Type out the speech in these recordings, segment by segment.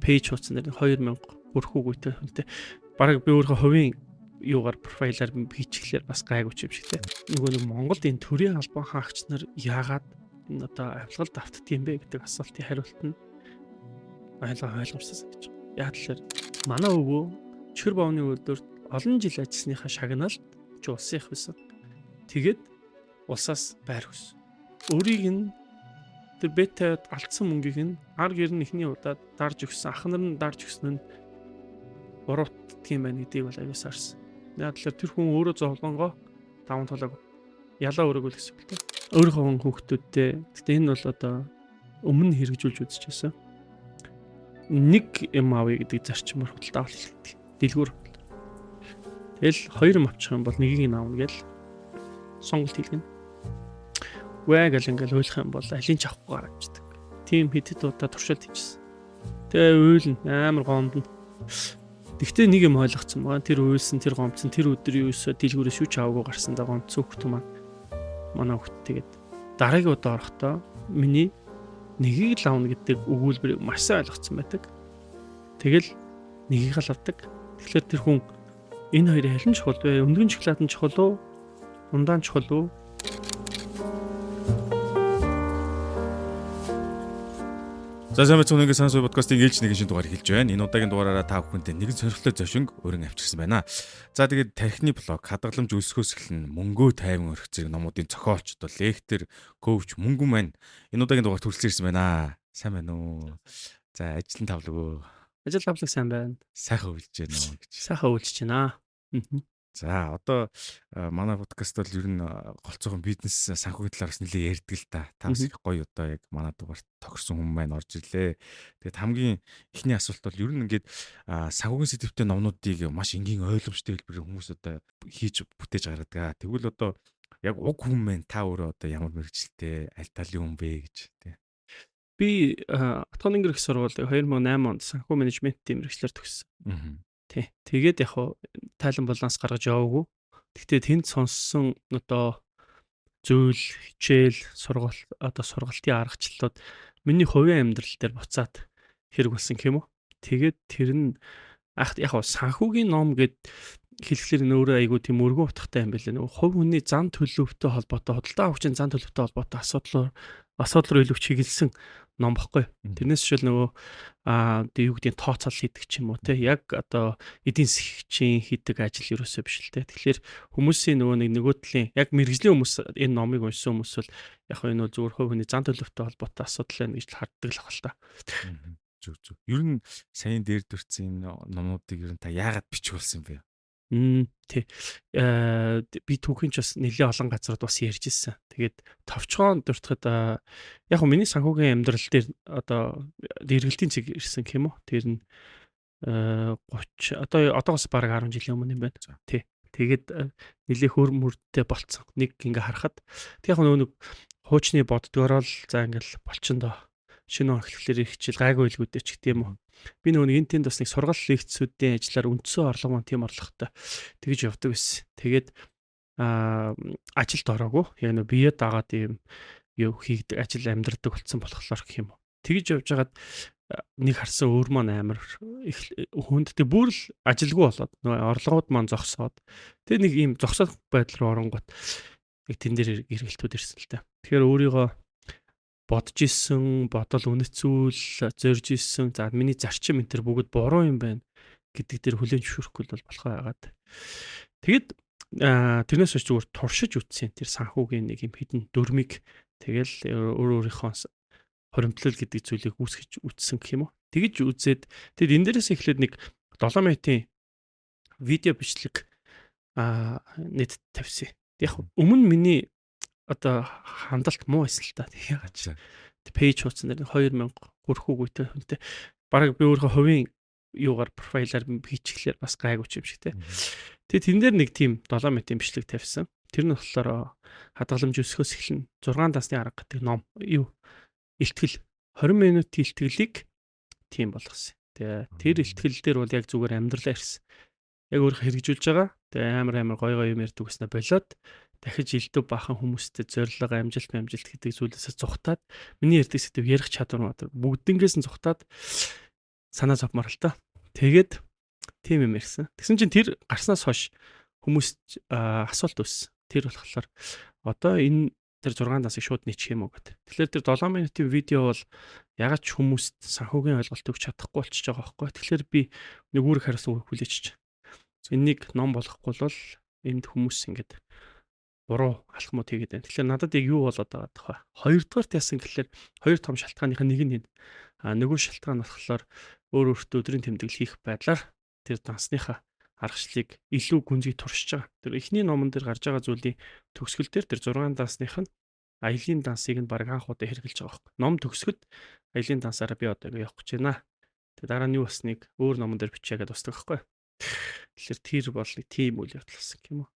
пэйж хуудсан дээр 2000 хүрэх үгүйтэй хүнтэй. Бараг би өөрөө хувийн юугаар профайлаар хийчихлээр бас гайгүй юм шиг те. Нөгөө нэг Монголд энэ төрийн албан хаагч нар яагаад энэ одоо авилгалд автдаг юм бэ гэдэг асуултын хариулт нь ойлгомжтой гэж. Яг л манай өвөө чихэр бовны өдөр олон жил ажилласныхаа шагналд ч улсын их байсан. Тэгээд улсаас байр өгсөн. Өөрийг нь тэр бетад алдсан мөнгийг нь ар гэр нь ихний удаад дарж өгсөн. Ах нар нь дарж өгсөн нь буруутдаг юм байна гэдгийг бол аюу сарсан. Яг л тэр хүн өөрөө зовлонгоо даван тулааг ялаа өрөөгөл гэсэн үг тийм. Өөрийнхөө хүүхдүүдтэй. Гэтэ энэ бол одоо өмнө хэрэгжүүлж үзчихсэн. Нэг юм авъя гэдэг зарчмаар худалдаа авах хэрэгтэй. Дэлгүүр. Тэгэл хоёр юм авчих юм бол нэгийг нь аавна гэл сонголт хийлгэнэ. Вэ гэл ингээл ойлгох юм бол алийг ч авахгүй гарчдаг. Тим хэдэд удаа туршилт хийчихсэн. Тэгээ уйлна амар гомдно. Тэгтээ нэг юм ойлгоцсон байгаа. Тэр уйлсан, тэр гомдсон, тэр өдөр юусоо дэлгүүрээс юу ч аваагүй гарсандаа гомдсон хөлт маань. Манай хөлт тэгээд дараагийн удаа орохдоо миний нэгийг л авна гэдэг өгүүлбэрийг маш сайн ойлгоцсон байдаг. Тэгэл нэгийг л авдаг. Тэгэхээр тэр хүн энэ хоёрын аль нь чухал вэ? Өндгөн шоколад нь чухал уу? Ундаан чухал уу? За сайн мэцэн үнэнгээ сансуу подкастын ээлж нэгэн шинэ дугаар эхэлж байна. Энэ удаагийн дугаараараа та бүхэнтэй нэгэн сонирхолтой зочинг өргөн авчирсан байна. За тэгээд тархины блог, хадгаламж өсгөөс эхлэн мөнгөө тайван өрх зэрэг номуудын зохиолч, одоо лектор, коуч Мөнгөн маань энэ удаагийн дугаарт хүрэлцэн ирсэн байна. Сайн байна уу? За ажлын тавлаг. Ажил тавлаг сайн байна. Сайхан үйлж байна уу гэж. Сайхан үйлж байна. За одоо манай подкаст бол ер нь голцоохон бизнес санхүүгийн талаараас нэлээд ярьдаг л та. Та бас их гоё одоо яг манай дугаарт тохирсон хүмүүс маань орж ирлээ. Тэгээд хамгийн ихний асуулт бол ер нь ингээд санхүүгийн сэдвтэй номнуудыг маш энгийн ойлгомжтой хэлбэрээр хүмүүс одоо хийж бүтээж гаргадаг. Тэгвэл одоо яг уг хүн маань та өөрөө одоо ямар мэргэжилтэй аль талын хүн бэ гэж тий. Би Атгын их сургуулийн 2008 онд санхүү менежментийн мэргэжлэр төгссөн. Тий. Тэгээд яг тайлан баланс гаргаж яваагүй. Гэхдээ тэнд сонссон одоо зүйл, хичээл, сургалт одоо сургалтын аргачлалууд миний хувийн амьдрал дээр буцаад хэрэг болсон юм уу? Тэгээд тэр нь яг санхүүгийн ном гэд хэлэхлээр нөөрэ айгуу тийм өргөн утгатай юм байлаа. Нөгөө хувь хүний зан төлөвтэй холбоотой, худалдаа авахчийн зан төлөвтэй холбоотой асуудал руу илүү чиглэсэн ном баггүй. Тэрнээс жишээл нөгөө юу гэдгийг тооцоол хийдэг ч юм уу те. Яг одоо эдийн засгийн хийдэг ажил ерөөсөө биш л те. Тэгэхээр хүмүүсийн нөгөө талын яг мэргэжлийн хүмүүс энэ номыг уншсан хүмүүс бол яг энэ бол зүгээр хувь хүний зан төлөвтэй холбоотой асуудал байна гэж харддаг л баг л та. Зүг. Ер нь сайн дээр дурдсан номнуудыг ер нь та яагаад бичүүлсэн юм бэ? Тий. Би түүхийн ч бас нэлээд олон газарууд бас ярьж ирсэн. Тэгээд товчхон дуртахад яг хөө миний санхүүгийн амьдрал дээр одоо эргэлтийн цэг ирсэн юм уу? Тэр нь 30 одоогоос бараг 10 жилийн өмнө юм байна. Тий. Тэгээд нэлээд хөр мөрдтэй болцсон. Нэг ингээ харахад тэг яг нэг хуучны боддгороо л за ингээл болчихно доо. Шинэ эхлэлээр хичээл гайгүй илгүүдээ ч гэдэм юм уу. Би нөгөө энэ тэнд бас нэг сургал лекцүүдийн ажиллаар үндсэн орлого маань тийм орлоготой тэгж явдаг байсан. Тэгээд ажилд ороогүй. Яг нөгөө бие дагаад юм юу хийгдэг ажил амьдрдаг болсон болохоор гэх юм уу. Тэгж явж хагаад нэг харсан өөр маань амар их хүндтэй бүр л ажилгүй болоод нөгөө орлогууд маань зогсоод тэг нэг ийм зогсох байдал руу оронгот яг тэн дээр эргэлтүүд ирсэн л та. Тэгэхээр өөрийгөө бодож исэн, бодол үнэцүүл, зорж исэн. За миний зарчим энэ төр бүгд буруу юм байна гэдэг дээр хүлээн зөвшөөрөхгүй бол болохоо яагаад. Тэгэд тэрнээс ч зүгээр туршиж үтсэн тэр санхүүгийн нэг юм хідэн дөрмийг тэгэл өөрийнхөө хоримтлал гэдэг зүйлийг үүсгэж үтсэн гэх юм уу. Тэгж үзээд тэгэд энэ дээрээс эхлээд нэг 7 минутын видео бичлэг нэт тавьсан. Яг өмнө миний одоо хандалт муу байсан л та. Яагаад пэйж хуудсан дээр 2000 хүрэх үгүйтэй хүнтэй. Бараг би өөрөө хувийн юугаар профайлаар хийчихлээр бас гайгүй юм шиг те. Тэгээд тэн дээр нэг тийм 7 минутын бичлэг тавьсан. Тэр нь болохоор хадгаламж өсгөхөөс эхлэн 6 дасны арга гэдэг ном юу илтгэл 20 минутын илтгэлийг тийм болгосон. Тэгээ тэр илтгэл дээр бол яг зүгээр амьдралаа ирсэн. Яг өөрөө хэрэгжүүлж байгаа. Тэгээ амар гоё юм ярьдаг гэснээр болоод дахиж элдв бахан хүмүүстэй зорилго амжилт гэдэг зүйлээс зүхтаад миний ярьдаг сэдв ярих чадвар бүгднгээс нь зүхтаад санаа зовмор л та. Тэгээд тийм юм ярьсан. Тэгсэн чинь тэр гарснаас хойш хүмүүс асуулт үүссэн. Тэр болохоор одоо энэ тэр 6 насыг шууд нийчих юм уу гэдэг. Тэгэхээр тэр 7 минутын видео бол ягаад ч хүмүүст санхүүгийн ойлголт өгч чадахгүй болчихж байгаа байхгүй. Тэгэхээр би нэг үүрэг хариуцсан хүлээчих. Энийг ном болгохгүй бол энд хүмүүс ингэдэг буруу алхмууд хийгээд байна. Тэгэхээр надад яг юу болоод байгаа тохой. Хоёрдугаарт яасан гэхэлэр хоёр том шалтгааных нэг нь энэ. Нөгөө шалтгаан нь болохоор өөртөө өдрийн тэмдэглэл хийх байдлаар тэр дансныхаа аргачлалыг илүү гүнзгий туршиж байгаа. Тэр эхний номон дээр гарч байгаа зүйлийн төгсгөл дээр тэр 6 дансных нь аялын дансыг нь баг анх удаа хэрэгжилж байгаа байхгүй. Ном төгсгөд аялын дансаараа би одоо ингэ явах гэж байна. Тэгээ дараа нь юу басныг өөр номон дээр бичээгээд устдаг байхгүй. Тэгэхээр тэр бол нэг тийм үйл явдал болсон юм уу?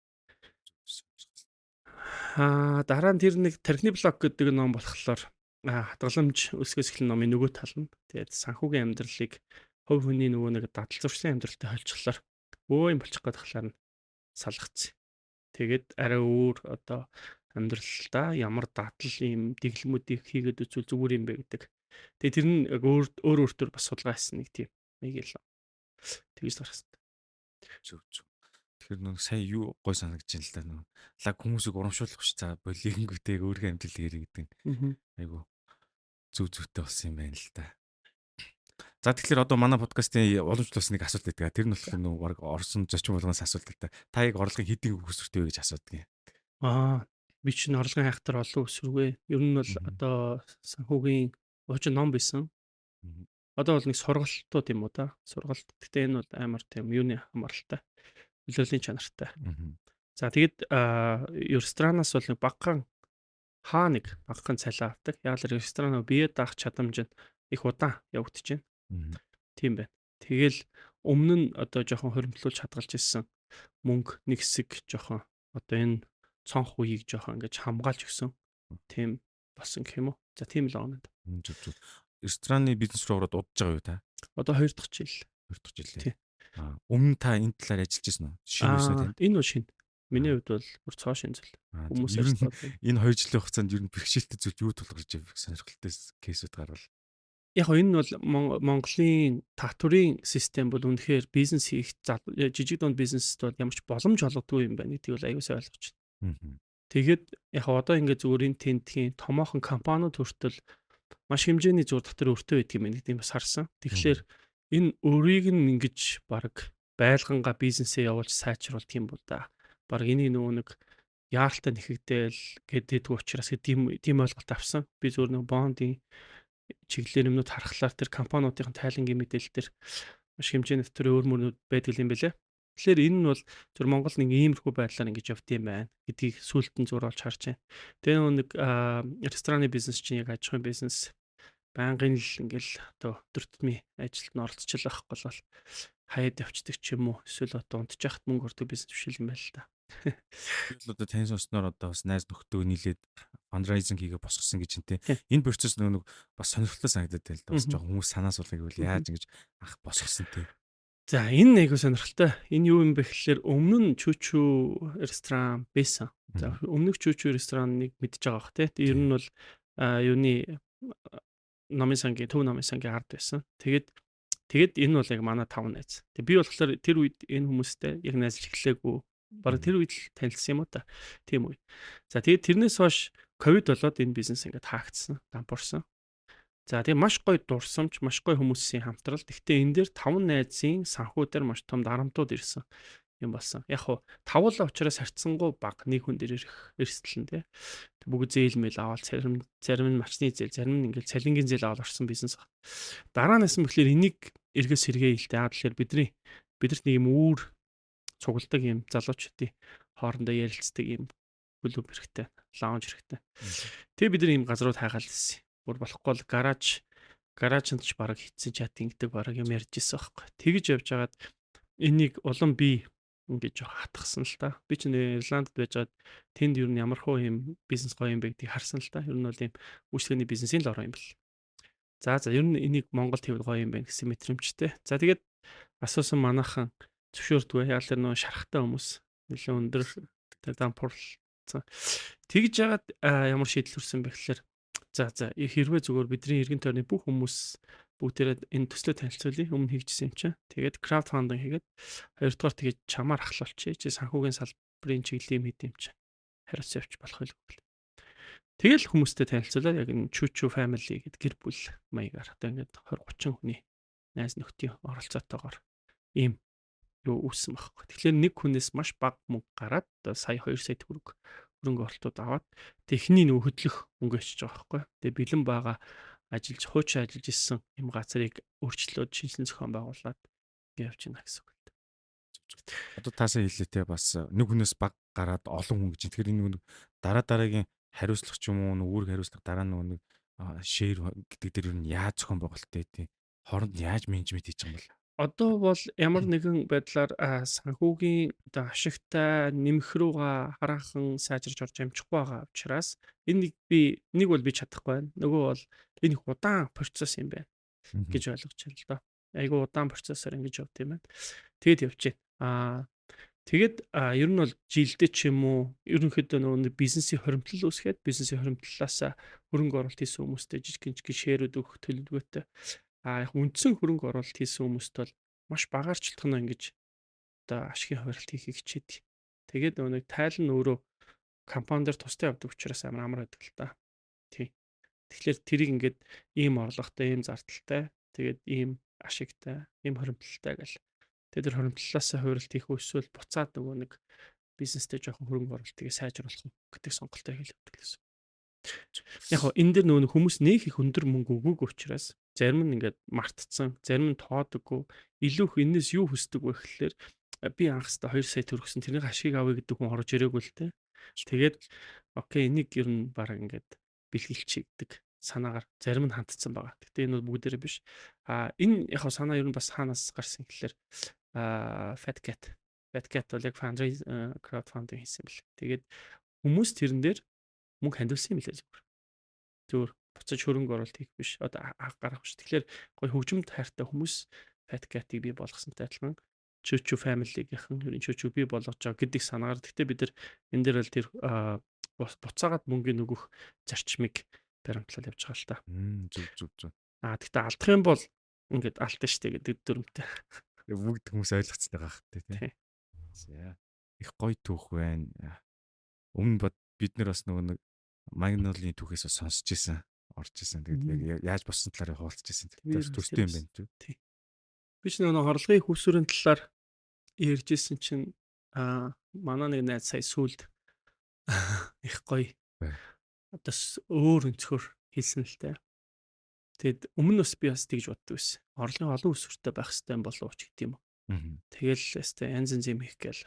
Дараа нь тэр нэг тархины блок гэдэг ном болохоор хадгаламж өсгөөс эхлэн номын нөгөө тал нь тэгээд санхүүгийн амьдралыг хувь хүний нөгөө нэг дадал зуршлын амьдралтай холцглохлоор өө юм болчих гээд тахлаар нь салгацсан. Тэгээд арай өөр одоо амьдралдаа ямар дадал юм дэглэмүүдийг хийгээд үзвэл зүгээр юм бэ гэдэг. Тэгээд тэр нь өөртөө бас судалгаа хийсэн нэг тийм нэг л тэгж гаргасан. Зөв. Тэгэхээр нэг сая юу гой санагдаж байна л да нэг лаг хүмүүсийг урамшуулах биш за болингүүтэйг өөрийнхөө амьдрал ярих гэдэг нь айгу зүйтэй болсон юм байна л да. За тэгэхээр одоо манай подкастын уламжлалс нэг асуулт байдаг. Тэр нь болохоор нэг баг орсон зочин болгоноос асуулт байдаг. Та яг орлогын хэдийн өсвөртэй вэ гэж асуудаг юм. Би чинь орлогын хайхтар олон өсвөргүй. Ер нь бол одоо санхүүгийн хуучин ном байсан. Одоо бол нэг сургалтууд юм уу да. Сургалт. Гэтэ энэ бол амар тийм юуны хамааралтай. Үлрэлийн чанартай. За тэгэд ресторанаас бол нэг багахан нэг багахан цалин авдаг. Яг л ресторан бие даах чадамж нь их удаан явагдаж байна. Тийм байна. Тэгэл өмнө нь одоо жоохон хоримтлуулж хадгалж ирсэн мөнгө нэг хэсэг жоохон одоо энэ цонх үеийг жоохон ингэж хамгаалж өгсөн. Тийм болсон гэх юм уу? За тийм л байна. Зөв. Рестораны бизнес руу ороод удаж байгаа юу та? Одоо 2 дахь жил. 2 дахь жил лээ. Өмнө та энэ талаар ажиллаж байсан уу? Шинэ үснэ танд? Энэ бол шинэ. Миний хувьд бол бүр цоо шинэ зүйл. Хүмүүс ажиллаад энэ 2 жилийн хугацаанд ер нь бэрхшээлтэй зүйл юу тулгарч явах сонирхолтой кейсүүд гарвал. Яг нь энэ бол Монголын татврын систем бол үнэхээр бизнес хийх жижиг дунд бизнест бол ямар ч боломж олгодгүй юм байна гэдгийг бол аюул сайн ойлгож байна. Тэгээд яг одоо ингээд зүгээр энэ тентхийн томоохон компаниуд хүртэл маш хэмжээний зур татвар өртөө байдаг юм гэдгийг бас харсан. Тэгэхээр энэ өөрийг нь ингэж баг байлгангаа бизнесээ явуулж сайжруулт юм бол да. Баг энийг нөгөө нэг яаралтай нэхэгдээл гэдэг учраас тийм ойлголт авсан. Би зөвхөн нэг бондын чиглэлээр юмнууд харахлаар тэр компаниудын тайлангийн мэдээлэл дээр маш хэмжээний дотор өөр мөрнүүд байдаг юм байлээ. Тэгэхээр энэ нь бол зөв Монгол нэг иймэрхүү байдлаар ингэж явд юм байна гэдгийг сүүлдэн зур олж харж байна. Тэгээ нэг рестораны бизнес чинь яг аж ахуйн бизнес байнгын л ингээл одоо өдөр тутмын ажилд нь оролцож байгаа бол хаяад явцдаг ч юм уу эсвэл одоо унтчих хат мөнгө өртөг бизнес биш юм байна л да. Би одоо тань сонсноор одоо бас найз нөхдөө нийлээд фандрайзинг хийгээ босгосон гэж юм те. Энэ процесс нэг бас сонирхолтой санагдаад байл да. Бас жоохон хүмүүс санаа суулгыг бол яаж ингэж босгосон те. За энэ айгу сонирхолтой. Энэ юу юм бэ гэхээр өмнө нь чүүчүү ресторан байсан. За өмнөх чүүчүү рестораныг мэдж байгаа бах те. Ер нь бол юуны номын сангийн төв номын сангийн ард байсан. Тэгээд энэ бол яг манай 5 найз. Тэг би болохоор тэр үед энэ хүмүүстэй яг найзлж эхлэегүй. Бараг тэр үед л танилцсан юм уу та. Тийм үе. За тэгээд тэрнээс хойш ковид болоод энэ бизнес ингээд хаагдсан, дампуурсан. За тэгээд маш гоё дурсамж, маш гоё хүмүүсийн хамтрал. Гэхдээ энэ дээр 5 найзын санхүү дээр маш том дарамтууд ирсэн юм болсон. Яг хуу тавлаа учраас харьцангуй баг нэг хүн дээр ирэх эрсдэл нь тий. Бүгд зээл мэйл аваад зарим нь мачны зээл, зарим нь ингээд цалингийн зээл аваад орсон бизнес баг. Дараа нь нэсэн бэхлээр энийг эргээс сэргээе л дээ. Тэгэхээр бидэрт нэг юм үүр цугладаг юм залуучдын хоорондоо ярилцдаг юм клуб хэрэгтэй, лаунж хэрэгтэй. Тэгээ бид нар ийм газрууд хайгаал ирсэн. Бүр болохгүй бол гаражнд ч бараг хитсэн чат ингэдэг бараг юм ярьж ирсэн байхгүй. Тэгж явж хагаад энийг улам би ингэж хатгсан л та. Би ч Ирландд байжгаад тэнд юу ямар хөө юм бизнес гоё юм бэ гэдгийг харсан л та. Ер нь бол ийм үйлчлэгээний бизнесийн л ороо юм бэл. За ер нь энийг Монголд хийвэл гоё юм байна гэсэн мэдрэмжтэй. За тэгээд асуусан манайхан зөвшөөрдгөө яал тэр нөө шарахтай хүмүүс нэлээд өндөр тэр дампуурлцсан. Тэгж яагаад ямар шийдэл хүрсэн бэ гэхээр за хэрвээ зүгээр бидний эргэн тойрны бүх хүмүүс бүгдээрээ энэ төслөө танилцуулъя. Өмнө хийжсэн юм чинь. Тэгээд crowdfunding хийгээд хоёрдугаар тэгээд чамаар ахлуулчих. Чи санхүүгийн салбарын чиглэлийн мэд юм чинь. Хариуцсан явж болох байлгүй гэл. Тэгэл хүмүүстэй танилцуулаад яг энэ Чүчү family гэдэг гэр бүл маягаар одоо ингээд 20 30 хүний найз нөхдийн оролцоотойгоор ийм юу үүссэн байхгүй. Тэгэхээр нэг хүнээс маш бага мөнгө гараад одоо сая 2 сая төгрөг хөрөнгө оруулалтууд аваад техний нөгөө хөдлөх мөнгө ичж байгаа байхгүй. Тэгээ бэлэн байгаа хуучин ажиллаж исэн юм газрыг өөрчлөөд шинжилэн зохион байгуулад явж байна гэсэн үг л дээ. Одоо таасаа хэлээ те бас нэг хүнээс баг гараад олон хүн гэж. Тэгэхээр энэ нэг дараагийн хариуцлага ч юм уу үүрэг хариуцлага дараа нэг шеэр гэдэг дээр юу яаж зохион байгуулалттай тийм хооронд яаж менежмент хийж байгаа юм бол Одоо бол ямар нэгэн байдлаар санхүүгийн одоо ашигтай нэмэх рүүгээ хараахан сайжирч орж амжихгүй байгаа учраас энийг нэг бол би чадахгүй байна. Нөгөө бол энэ их удаан процесс юм байна гэж ойлгож байна л да. Айгу удаан процессор ингэж явт юм байна. Тэгэд явж байна. Тэгээд ер нь бол жилдээ ч юм уу ерөнхийдөө нөгөө бизнесийн хоримтлал үүсгээд бизнесийн хоримтлалаас хөрөнгө оруулалт хийсэн хүмүүстэй жижиг шеэрүүд өгөх төлөвлөгөөтэй яг үндсэн хөрөнгө оруулалт хийсэн хүмүүст бол маш багаар чөлтгөнө ингэж одоо ашигын хуваарлт хийхийг хичээдэг. Тэгээд нөгөө тайлан өөрөө компани дээр тустай явдаг учраас амар байдаг л да. Тий. Тэгэхээр тэрийг ингээд ийм орлоготой, ийм зардалтай, тэгээд ийм ашигтай, ийм хоримтлалтай гэл. Тэгээд тэр хоримтлалаас хуваарлт хийх эсвэл буцаад нөгөө нэг бизнестэй жоохон хөрөнгө оруулалтыг сайжруулах гэдэг сонголтоо хийлгдэг гэсэн. Яг хоо энэ дэр нөгөө хүмүүс нэг их өндөр мөнгө өгөөг учраас зарим нь ингээд мартцсан, зарим нь тоодоггүй, илүү их энэс юу хүсдэг вэ гэхэлэр би анхстай 2 сая төгрөгсөн тэрний ашиг авъя гэдэг хүн орж ирээгүй л те. Тэгээд окей энийг ер нь баг ингээд бэлгэлчих гэдэг санаагаар зарим нь хандсан байгаа. Гэтэ энэ бол бүгдээрээ биш. Энэ яг хоо санаа ер нь бас хаанаас гарсан гэхэлэр Fat Cat бол яг crowdfunding хийсэн бэл. Тэгээд хүмүүс тэрэн дээр мөнгө хандуулсан юм лээ зүгээр буцаж хөрөнгө оруулалт хийх биш одоо гарах биш. Тэгэхээр гоё хөгжимд хайртай хүмүүс Fat Cat-ийг бий болгосонтой адилхан Чүчү family-гийнхэн ер нь Чүчү бий болгож байгаа гэдэг санаагаар. Гэхдээ бид нар энэ дээр л тэр буцаагаад мөнгөний нөгөх зарчмыг баримтлал явж байгаа л та. Зүг. Гэхдээ алдах юм бол ингээд алдсан штэ гэдэг дүрмтэй. Бүгд хүмүүс ойлгоцсон байгаа хэ тийм. За их гоё түүх байна. Өмнө бид нар бас нэг Магнолын түүхээс сонсч ирсэн, орж ирсэн. Тэгээд яаж болсон талаар хуваалцж ирсэн. Тэр төстэй юм байна тийм. Тий. Би ч нөгөө хорлогын хүүсвэрийн талаар ярьж ирсэн чинь манай нэг найз сая сүлд их гоё. Одоо өөр өнцгөр хэлсэн л дээ. Тэгэд өмнө бас би бас тэгж боддог байсан. Орлогын олон өсвөртэй байх хэрэгтэй болов уу ч гэдэг юм. Тэгэл өстэй янз янз юм хийх гээл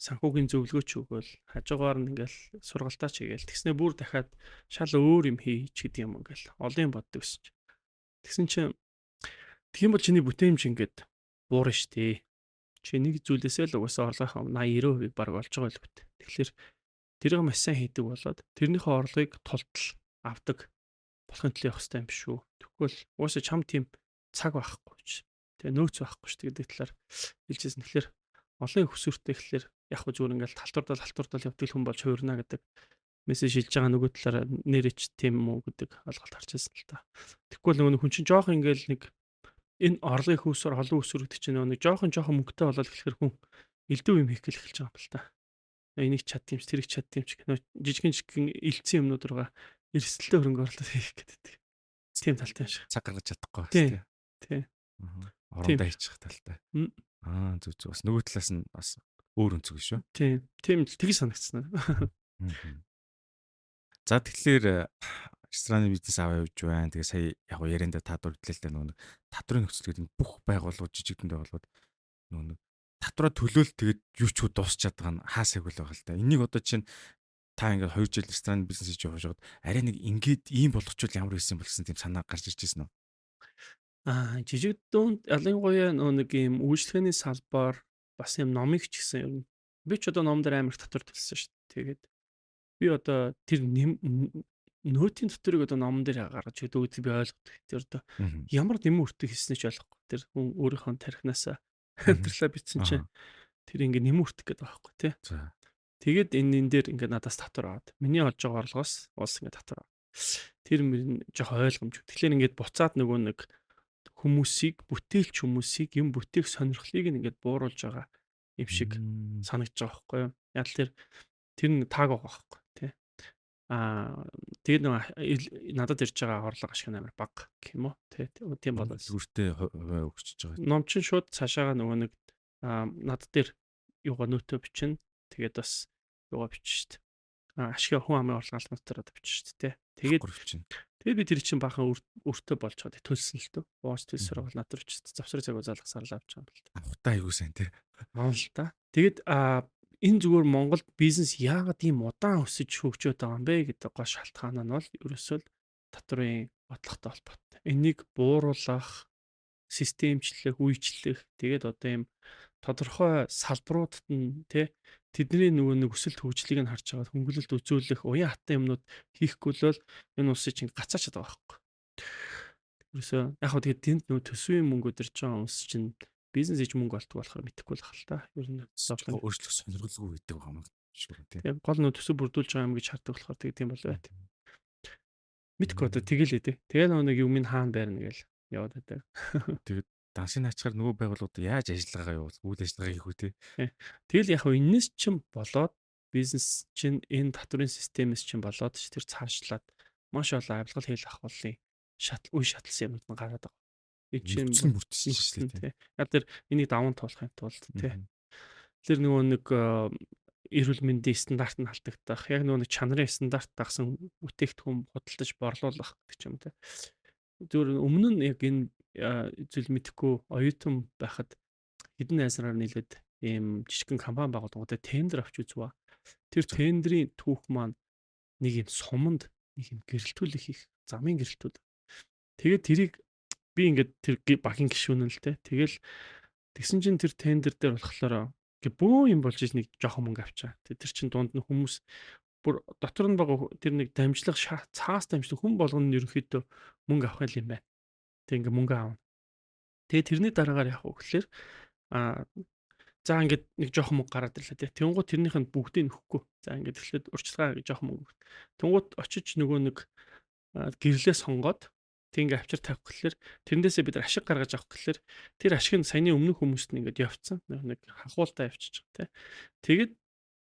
санхүүгийн зөвлөгөөч өгөөл хажуугаар нь ингээл сургалтаа ч хийгээл тэгснэ бүр дахиад шал өөр юм хийж гэдэг юм ингээл олон юм боддог байсан чинь. Тэгсэн чинь тэгм бол чиний бүтээмж ингээд буурна штэ. Чи нэг зүйлээсээ л угаасаа орлогынхаа 80-90% баг олж байгаа л бүт. Тэгэхээр тэрийг маш сайн хийдэг болоод тэрнийхээ орлогыг тултал авдаг болохын төлөө явах хэрэгтэй юм биш үү. Тэгвэл угаасаа чам тийм цаг байхгүй ч. Тэгээ нөөц байхгүй ч гэдэг талаар хэлжсэн. Тэгэхээр олон хөсвөртэй гэхэлэр яг хөө зүгээр ингээл талтурдал явдаг хүн болж хуурна гэдэг мессеж шилж байгаа нөгөө талаараа нэрэж тийм үү гэдэг ойлголт харж байсан л та. Тэгвэл нөгөө хүн чинь жоох ингээл нэг энэ орлогын хөөсөр олон өсвөр гэдэг чинь нэг жоохон мөнгөтэй болоод эхлэхэр хүн элдв юм хийх гээл эхэлж байгаа юм л та. Энийг чаддсан юм чи тэрийг чаддсан юм чи жижигэн элдсэн юмнууд руугаа эрсдэлтэй хөрөнгө оруулалт хийх гэдэг. Тийм талтай юм шиг. Цаг гаргаж чадахгүй бас тийм. Орондоо хийчих талтай. Зүг. Бас нөгөө талаас нь бас өөр өнцөг шүү. Тийм. Тгий санагдсан. За тэгэхээр рестораны бизнес аваа явж байна. Тэгээ сая яг ярианда та дурдлаа л да нөгөө татврын нөхцөл гэдэг бүх байгууллагууд жижигдэн байгууллагууд нөгөө татвараа төлөөл тэгээд юу ч дуусч чаддаг нь хаасайг л байгаа л да. Энийг одоо чинь та ингээд 2 жил ресторан бизнес хийж явж байгаад арай нэг ингээд ийм болгочвол ямар байсан бол гэсэн тийм санаа гарч ирж ирсэн үү? Жижиг дүүнд ялангуяа нэг юм үйлчлэгээний салбаар бас юм номыг ч гэсэн юм. Би ч одоо ном дээр амар их татвар төлсөн шүү дээ. Тэгээд би одоо тэр нөөтийн татварыг одоо номон дээр гаргаж өгдөг би ойлгодог. Тэр одоо ямар нэмэн өртөг хийснэ ч ойлгохгүй. Тэр хүн өөрийнхөө тархинаас амьдралаа битсэн чинь тэр ингээд нэмэн өртөг гэдэг байгаа байхгүй тий. Тэгээд энэ дээр ингээд надаас татвар аваад миний олж байгаа орлогоос улс ингээд татвар аваад тэр мөр жоох ойлгомжгүй. Тэгэхээр ингээд буцаад нөгөө нэг хүмүүсийг, бүтээлч хүмүүсийг юм бүтээх сонирхлыг ингээд бууруулж байгаа юм шиг санагдаж байгаа байхгүй юу? Яг л тэр нь тааг байгаа байхгүй тий. Тэгээд надад ирж байгаа орлого ашиг нь амар бага гэх юм уу тий. Тийм болоод Дэлгүүртээ хувиа өгчөж байгаа. ном чинь шууд цаашаага нөгөө нэг над дээр юугаа нөтөө бичнэ. Тэгээд бас юугаа бичнэ шүү дээ. Ашиг хүн амын орлого албанаар бичнэ шүү дээ. Тэгээд Гурвчин. тэгээд би тэр чинь бахан өртөө болж байгаа. Төлсөн л дөө. Ууш төлсөр бол надад ч завсар цагаа залгасаар л авч байгаа юм л да. Авахтаа айгуу сайн тий. Аа л та. Тэгээд энэ зүгээр Монголд бизнес яагаад ийм удаан өсөж хөгжөөд байгаа юм бэ гэдэг гол шалтгаан нь бол ерөөсөө л татврын бодлоготой холбоотой. Энийг бууруулах, системчлэх, үйлчлэх, тэгээд одоо ийм тодорхой салбаруудад нь тий тэдний нөгөө нэг өсөлт хөгжлийг нь харж байгаа хөнгөлөлт үзүүлэх уян хатан юмнууд хийхгүй л энэ улсыг чинь гацаачаад байгаа байхгүй. Ерөөсөө яг хөө тэгээд тэнд нөгөө төсвийн мөнгө өдөрж байгаа хүмүүс чинь бизнес хийж мөнгө олддог болохоор мэдэхгүй л хэл та. Ер нь зовлон Өөрчлөх сонирхолгүй гэдэг байгаа юм шиг байна тий. яг гол нөгөө төсөв бүрдүүлж байгаа юм гэж хардаг болохоор тэгээд тийм бол байт. Мэдхгүй одоо тэгэл ээ. Тэгээ нэг юм ин хаана байрна гээл яваад байдаг. Тэгээд дансын ачаар нөгөө байгууллагууд яаж ажиллагаа явуул, үйл ажиллагаа хийх үү тий. Тэгэл яг энэс чинь болоод бизнес чинь энэ татврын системээс чинь болоод тэр цаашлаад маш олон авилгал хэл ахуулын үе шатлсан юмуд нь гараад байгаа. Энэ чинь Бүрдсэн шүү дээ тий. Яг тэр энийг даван туулахын тулд тий. Тэр нөгөө нэг эрүүл мэндийн стандарт нь алдагдах, яг нөгөө нэг чанарын стандарт дагсан бүтээгдэхүүн худалдаж борлуулах гэдэг юм тий. Зөв өмнө нь яг энэ зүйл мэдэхгүй оюутан байхад хэдэн найзраар нийлээд ийм жижигхэн компани байгууллагуудад тендер авч үзвэ. Тэр тендерийн түүх маань нэг юм суманд нэг юм гэрэлтүүлэх хийх, замын гэрэлтүүл. Тэгээд тэрийг би ингээд тэр багийн гишүүн нь л те. Тэгэл тэгсэн чинь тэр тендер дээр болохоор бөө юм болж иж нэг жоохон мөнгө авчаа. Тэр чин дунд нь хүмүүс бүр дотор нь байгаа тэр нэг дамжлах цаас дамжлах хүн болгоно нь ерөнхийдөө мөнгө авах юм байна. Тэг ингээ мөнгө аавна. Тэгээ тэрний дараагаар явах уу гэхэлэр за ингээд нэг жоохон мөнгө гараад ирлээ тий. Тэнгуут тэрнийх нь бүгдийг нөхгүй. За ингээд эхлээд урьдчилгаа жоохон мөнгө. Тэнгуут очиж нөгөө нэг гэрлээ сонгоод тэг ингээ авчир тавих гэхэлэр тэрнээсээ бид ашиг гаргаж авах гэхэлэр тэр ашиг нь саяны өмнөх хүмүүст нь ингээд явцсан. Нэг хахуултаа явчихж байгаа тий. Тэгээд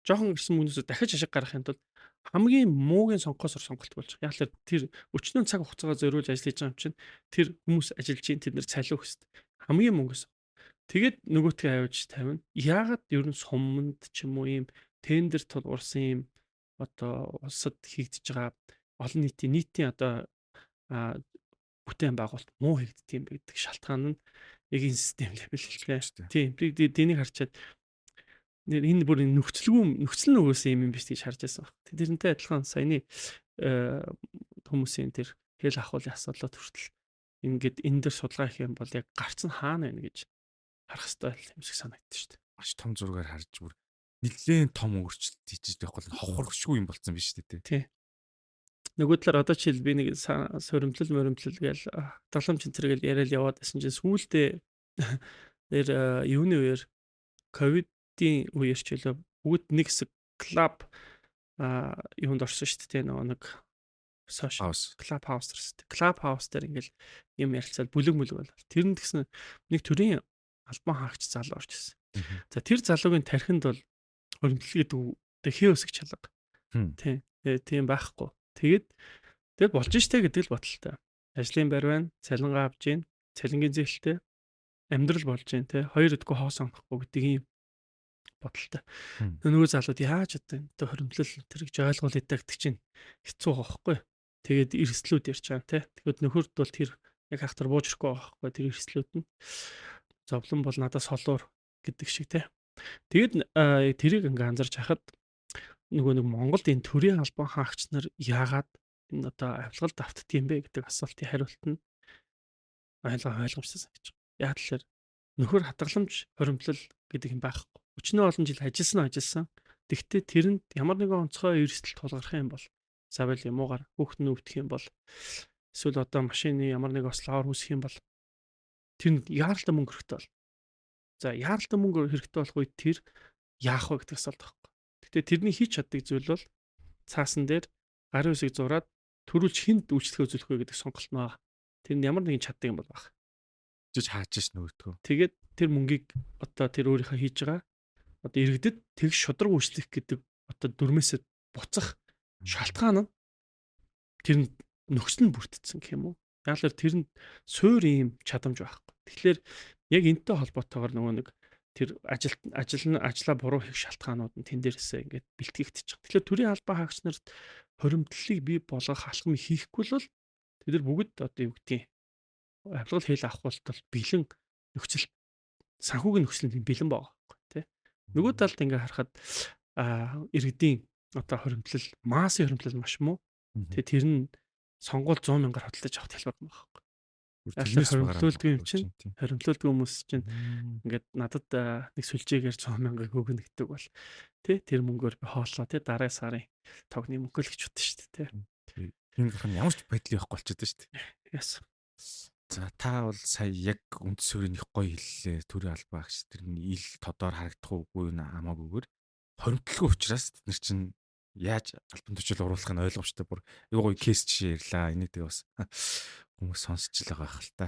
жоохон гэрсэн мөнгнөөс дахиж ашиг гаргахын тулд хамгийн муугийн сонгохоосор сонголт болж байгаа. Яг л тэр өчнөө цаг хугацаагаа зориулж ажиллаж байгаа юм чинь тэр хүмүүс ажиллаж чинь тэд нэр цалиу хөст. Хамгийн мөнгөс. Тэгээд нөгөөтгөө авиж тавина. Яагаад ер нь суманд ч юм уу ийм тендер тулгуурсан ийм одоо улсад хийгдэж байгаа олон нийтийн одоо бүтээн байгуулалт муу хийгддэг юм гэдэг шалтгаан нь яг энэ систем левел хэлээ. Тийм. Би тэнийг харчаад энэ бүр нөхцөл нөгөөс юм биш гэж харж байсан баг. Тэрнтэй адилхан саяны хүмүүсийн тэр хэл ахуулын асуудлууд хүртэл ингээд энэ дээр судалгаа хийх юм бол яг гарц нь хаана байна гэж харах хэрэгтэй юм шиг санагддаг шүү дээ. Маш том зургаар харж бүр нэлээд том өөрчлөлт хийж байхгүй бол хохорхшгүй юм болцсон биз дээ тий. Нөгөө талаар одоо жишээл би нэг моримтлал гээл тоглоом цэнтргээл яриад яваад байсан чинь сүүлдээ тэр юуны үеэр ковидын үеэр ч үлээ бүгд нэг хэсэг клуб юунд орсон шүү дээ нөгөө нэг клуб хаус төрсөн. Клуб хаус дээр ингээл юм ярилцаад бүлэг бол тэр нь гэсэн нэг төрлийн албан хаагч залуу орж ирсэн. За тэр залуугийн тархинд бол хөрөнгөлөг гэдэг хээ өсөх чалга. Тийм байхгүй. Тэгээд болж штэ гэдэг л бодолтой. Ажлын байр байна, цалингаа авж гин, цалингийн зээлтэй амьдрал болж гин те. Хоёр өдгөө хоос онохгүй гэдэг юм бодолтой. Нөгөө залууд яаж одоо хөрөнгөлөл тэр гэж ойлгуул гэдэг чинь хэцүү байхгүй. Тэгээд эрсдлүүд ярьж байгаа те. Тэгэхэд нөхөрд бол тэр яг хахтар буужрахгүй байхгүй тэр эрсдлүүд нь. Зовлон бол надаас холуур гэдэг шиг те. Тэгэд тэрийг ингээ анзарч хахад нөгөө нэг Монголд энэ төрийн албан хаагч нар яагаад энэ одоо авилгалд автдаг юм бэ гэдэг асуултын хариулт нь ойлгомжтой санагдаж байна. Яг л нөхөр хадгаламж хоримтлал гэдэг юм байхгүй. Өчнөө олон жил ажилласан. Тэгвэл тэрэнд ямар нэгэн онцгой эрсдэл тулгарх юм бол заавал юмугаар хүүхд нь өвдөх юм бол эсвэл одоо машины ямар нэг ослоор хүсэх юм бол тэр яаралтай мөнгө хэрэгтэй бол. За яаралтай мөнгө хэрэгтэй болох үед тэр яах вэ гэдэг асуулт байхгүй. Гэтэ тэрний хийж чаддаг зүйл бол цаасан дээр гарын үсийг зураад төрүүлж хинт үйлчлэгээ үзүүлэх вэ гэдэг сонголт нь байгаа. Тэр нь ямар нэгэн чаддаг юм бол баг. жиж хааж ш нөгөөдгөө. Тэгээд тэр мөнгийг одоо тэр өөрийнхөө хийж байгаа одоо иргэдэд тэгш шудраг үйлчлэх гэдэг одоо дүрмээсээ буцах шалтгаан нь тэр нөхцөл нь бүрдсэн гэх юм уу? Яг л тэр нь суур ийм чадамж байхгүй. Тэгэхээр яг энэтэй холбоотойгоор нөгөө нэг тэр ажлаа буруу хийх шалтгаанууд нь тэн дээрээсээ ингээд бэлтгэгдэж байгаа. Тэгэхээр төрийн албан хаагч нарт хоримтлалыг бий болгох алхам хийхгүй л тэд нар бүгд одоо юу гэдгийг авилгал хэл авах бол бэлэн нөхцөл санхүүгийн нөхцөл нь бэлэн байгаа байхгүй тий. Нөгөө талд ингээ харахад иргэдийн одоо хоримтлал, массын хоримтлал маш муу. Тэгээ тэр нь сонгуул 100 мянгаар хөдөлж авах хэлбэр байгаа байхгүй. Хоримтлуулдаг юм чинь хоримтлуулдаг хүмүүс чинь ингээд надад нэг сүлжээгээр 100 мянга өгнө гэдэг бол тий тэр мөнгөөр би хооллоо тий дараа сарын тогны мөнгө л гэж бодсон шүү дээ тий. Тэнгийнх нь ямар ч байдлын явах болчиход шүү дээ. Яс. За та бол сая яг үндэс суурийн их гоё хэллээ. Төрийн албан хаагч тэр нь ил тодоор харагдах уугүй хамаагүйгээр хоримтлгүй учраас бид нар чинь яаж албан тушаал оруулахыг нь ойлгомжтой бүр айгүй гоё кейс жишээ ярьлаа. Энийг тэгээ бас хүмүүс сонсч л байгаа хэл та.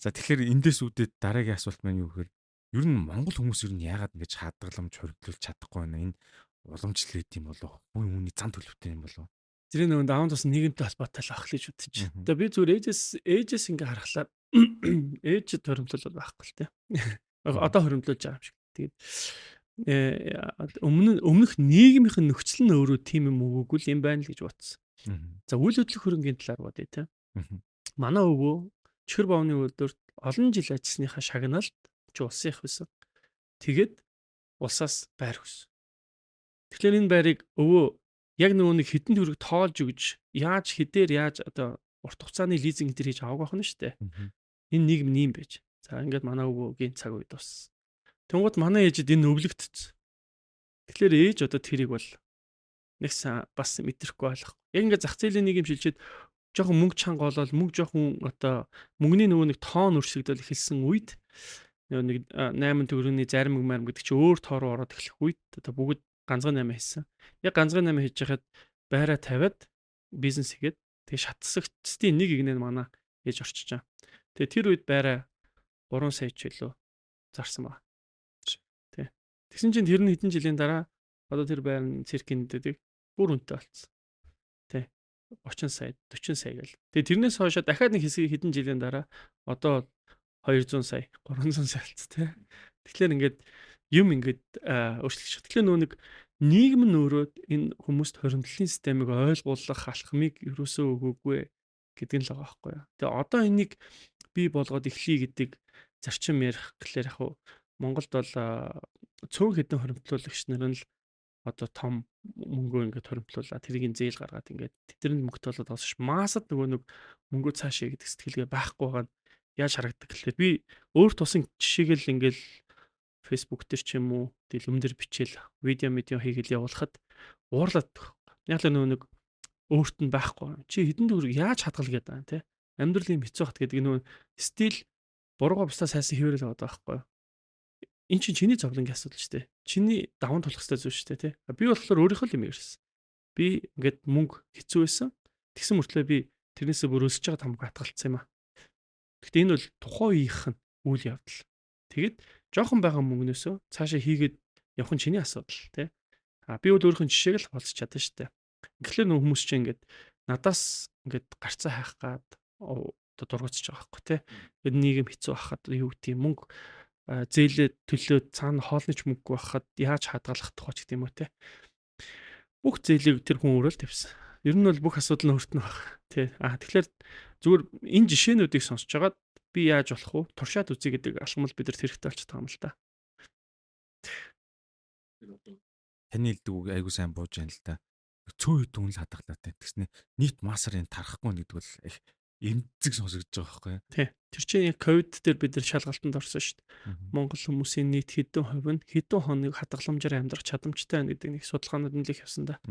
За тэгэхээр эндээс үүдээд дараагийн асуулт маань юу гэхээр ер нь Монгол хүмүүс ер нь яагаад ингэж хадгаламж хоримтлуулж чадахгүй байна? Энэ уламжлал гэдэг юм болов уу? Хүний зан төлөвтэй юм болов уу? Тэрийн нөгөө даван тус нийгэмтэй холбоотой л ах гэж бодчих. Тэгээ би зүгээр ээжээс ингээ харахлаа ээж хоримтлол бол байхгүй л тий. Одоо хоримтлуулж байгаа юм шиг. Тэгээд өмнөх нийгмийнх нь нөхцөл нь өөрөө тийм юм өгөөгүй л юм байна л гэж бодсон. За үйл хөдлөх хөрөнгийн талаар бодъё тий. Манай өвөө чихэр бовны үйлдвэрт олон жил ажилласныхаа шагналд ч улсын их байсан. Тэгээд улсаас байр өгсөн. Тэгэхээр энэ байрыг өвөө яг нөгөө нэг хэдэн төгрөг тоолж өгж яаж одоо урт хугацааны лизинг дээр хийж авах байх нь шүү дээ. Энэ нийгэм нэм байж. За ингээд манай өвөөгийн цаг үед бас. Тэнгууд манай ээжид энэ өвлөгдсөн. Тэгэхээр ээж одоо тэрийг бол нэгсэн бас мэдрэхгүй байх. Яг ингээд зах зээлийн нийгэм шилжээд жоохон мөнгө чанга болоод мөнгө жоохон одоо мөнгөний нөгөө нэг тоон өрсөлдөөл эхэлсэн үед нэг 8 төгрөгийн зарим мөнгө гэдэг чи өөр тоо руу ороод эхлэх үед одоо бүгд ганцхан 8 хийсэн. Яг ганцхан 8 хийж яхад байраа тавиад бизнес хийгээд тэгээ шатсагчдын нэг игнээ манай ээж орчиж байгаа. Тэгээ тэр үед байраа 3 сая ч илүү зарсан баг. Тэ. Тэгсэн чинь тэр нь хэдэн жилийн дараа одоо тэр байр нь циркийн дэдэг бүр үнэтэй болсон. Тэ. 30 сая, 40 сая гэл. Тэгээ тэрнээс хойшоо дахиад нэг хэдэн жилийн дараа одоо 200 сая, 300 сая болсон тэ. Тэгэхээр ингээд юм ингээд өөрчлөгдөж. Тэгэхээр нөгөө нэг нийгэм нь өөрөө энэ хүмүүст хоримтлалын системийг ойлгуулах алхмыг юусоо өгөөгүй гэдэг нь л байгаа байхгүй юу. Тэгээ одоо энийг бий болгоод эхлэе гэдэг зарчим ярих гэхлээр яг Монголд бол цөөн хэдэн хоримтлуулагч нар нь л одоо том мөнгөө ингээд хоримтлуулаад тэрийг зээл гаргаад ингээд тэдний мөнгөтэй болоод авсаш масад нөгөө нэг мөнгөө цаашаа гэдэг сэтгэлгээ байхгүй байгаа нь яаж харагддаг гэхлээр би өөр тусын жишээг л ингээд Facebook дээр ч юм уу дэлгүүр дээр бичээл видео хийгээл явуулахад уурлаад яг л нөгөө нэг өөрт нь байхгүй. Чи хэдэн төгрөг яаж хадгалгээд байгаа те? Амьдрал юм хэцүү хат гэдэг нөгөө стил бурууга бусдаа сайсан хэвээрэл байгаа байхгүй. Эн чинь чиний зовлонгийн асуудал ч те. Чиний даван тулах хэрэгтэй зүйл шүү дээ те. Би болохоор өөрийнхөө юм ярьсан. Би ингээд мөнгө хэцүү байсан. Тэгсэн мөртлөө би тэрнээсээ бүр өсөж байгаа тамга хатгалцсан юм аа. Гэхдээ энэ бол тухайн үеийнх нь үйл явдал. Тэгэд жоохон байгаа мөнгнөөсөө цаашаа хийгээд явах нь чиний асуудал тий. Би бол өөрийнхөө жишээг л олж чадсан шүү дээ. Тэгэхээр нөх хүмүүс чинь ингээд надаас ингээд гарцаа хайх гад одоо дургуцж байгаа байхгүй тий. Ингээд нийгэм хэцүү байхад юу гэдэг юм мөнгө зээлээ төлөө цаана хоолны ч мөнгө байхад яаж хадгалах тухай ч гэдэм үү тий. Бүх зээлийг тэр хүн өөрөө л тавьсан. Ер нь бол бүх асуудал нь өөрт нь баг тий. Тэгэхээр зүгээр энэ жишээнүүдийг сонсож байгаад би яаж болох вэ? Туршаад үзье гэдэг алхам л бид нар хэрэгтэй болчиход байгаа юм л да. Таны хэлдэг үг айгуу сайн бууж байна л да. Цөөн үдүн л хадгалаатай. Тэгснэ нийт масаар энэ тарахгүй гэдэг бол их эмзэг сонсогдож байгаа байхгүй юу? Тий. Тэр чинь яг ковид дээр бид нар шалгалтанд орсон шүү дээ. Монгол хүмүүсийн нийт хэдэн хувь нь хэдэн хоног хадгаламжаар амьдрах чадамжтай байна гэдэг нэг судалгаанууд нэлээд явсан да.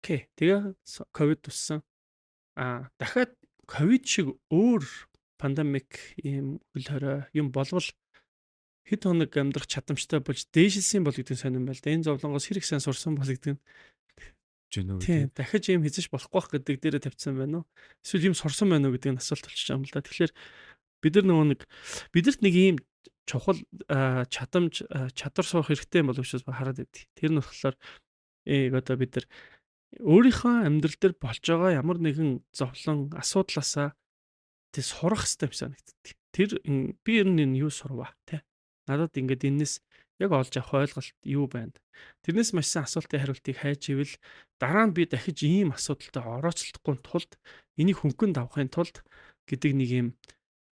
Окей. Тэгээ ковид туссан. Дахиад ковид шиг өөр пандемик ийм хөл хорой юм болвол хэд хоног амьдрах чадамжтай болж дээшилсэн бол гэдэг нь сонирн байл да. Энэ зовлонгоос хэрэг сайн сурсан бол гэдэг нь тийм дахиж ийм хийж болохгүй байх гэдэг дээрээ тавьсан байна уу? Эсвэл ийм сурсан байна уу гэдэг нь асуулт болчих юм л да. Тэгэхээр Бид нар нөгөө нэг бидэрт нэг ийм чухал чадвар суух хэрэгтэй болов учраас хараад байдгийг. Тэр нь болохоор одоо бид нар өөрийнхөө амьдрал дээр болж байгаа ямар нэгэн зовлон асуудлаасаа тий сурах хэрэгтэй юм санагддаг. Би ер нь энэ юу сурваа тий. Надад ингээд энэс яг олж авах ойлголт юу байна? Тэрнээс маш сайн асуултын хариултыг хайж ивэл дараа нь би дахиж ийм асуудалтай орооцолдохгүй тулд энийг хөнгөн давахын тулд гэдэг нэг юм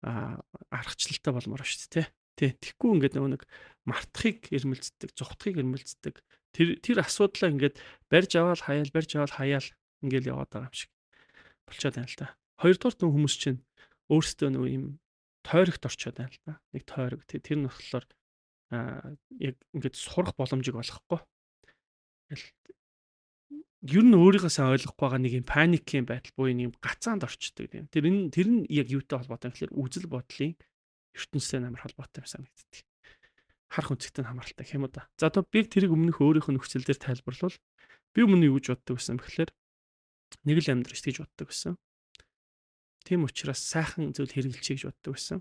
аргачлалтай болмоор ба шүү дээ тий. Тэгэхгүй ингээд нөгөө нэг мартахыг ирмэлцдэг, зүхтахыг ирмэлцдэг. Тэр асуудлаа ингээд барьж аваад хаяал ингээд яваад байгаа юм шиг болчиход байна л да. Хоёрдугаар нь хүмүүс чинь өөрсдөө нөгөө юм тойрогт орчоод байна л да. Нэг тойрог тэр нь болохоор яг ингээд сурах боломжийг олохгүй. Тэгэл ер нь өөрийгөө сайн ойлгохгүй байгаа нэг юм паникийн байдал буюу нэг юм гацаанд орчдөг юм. Тэр нь яг юутай холбоотой юм гэхээр үзэл бодлын ертөнцтэй амар холбоотой юм санагддаг. Харах үнцэгтэй хамааралтай юм уу да. За одоо би тэрийг өмнөх өөрийнх нь нөхцөл дээр тайлбарлавал би өмнө юу гэж боддог байсан бэхлээр нэг л амьдрах гэж боддог байсан. Тийм учраас сайхан зүйл хэрэгжилчих гэж боддог байсан.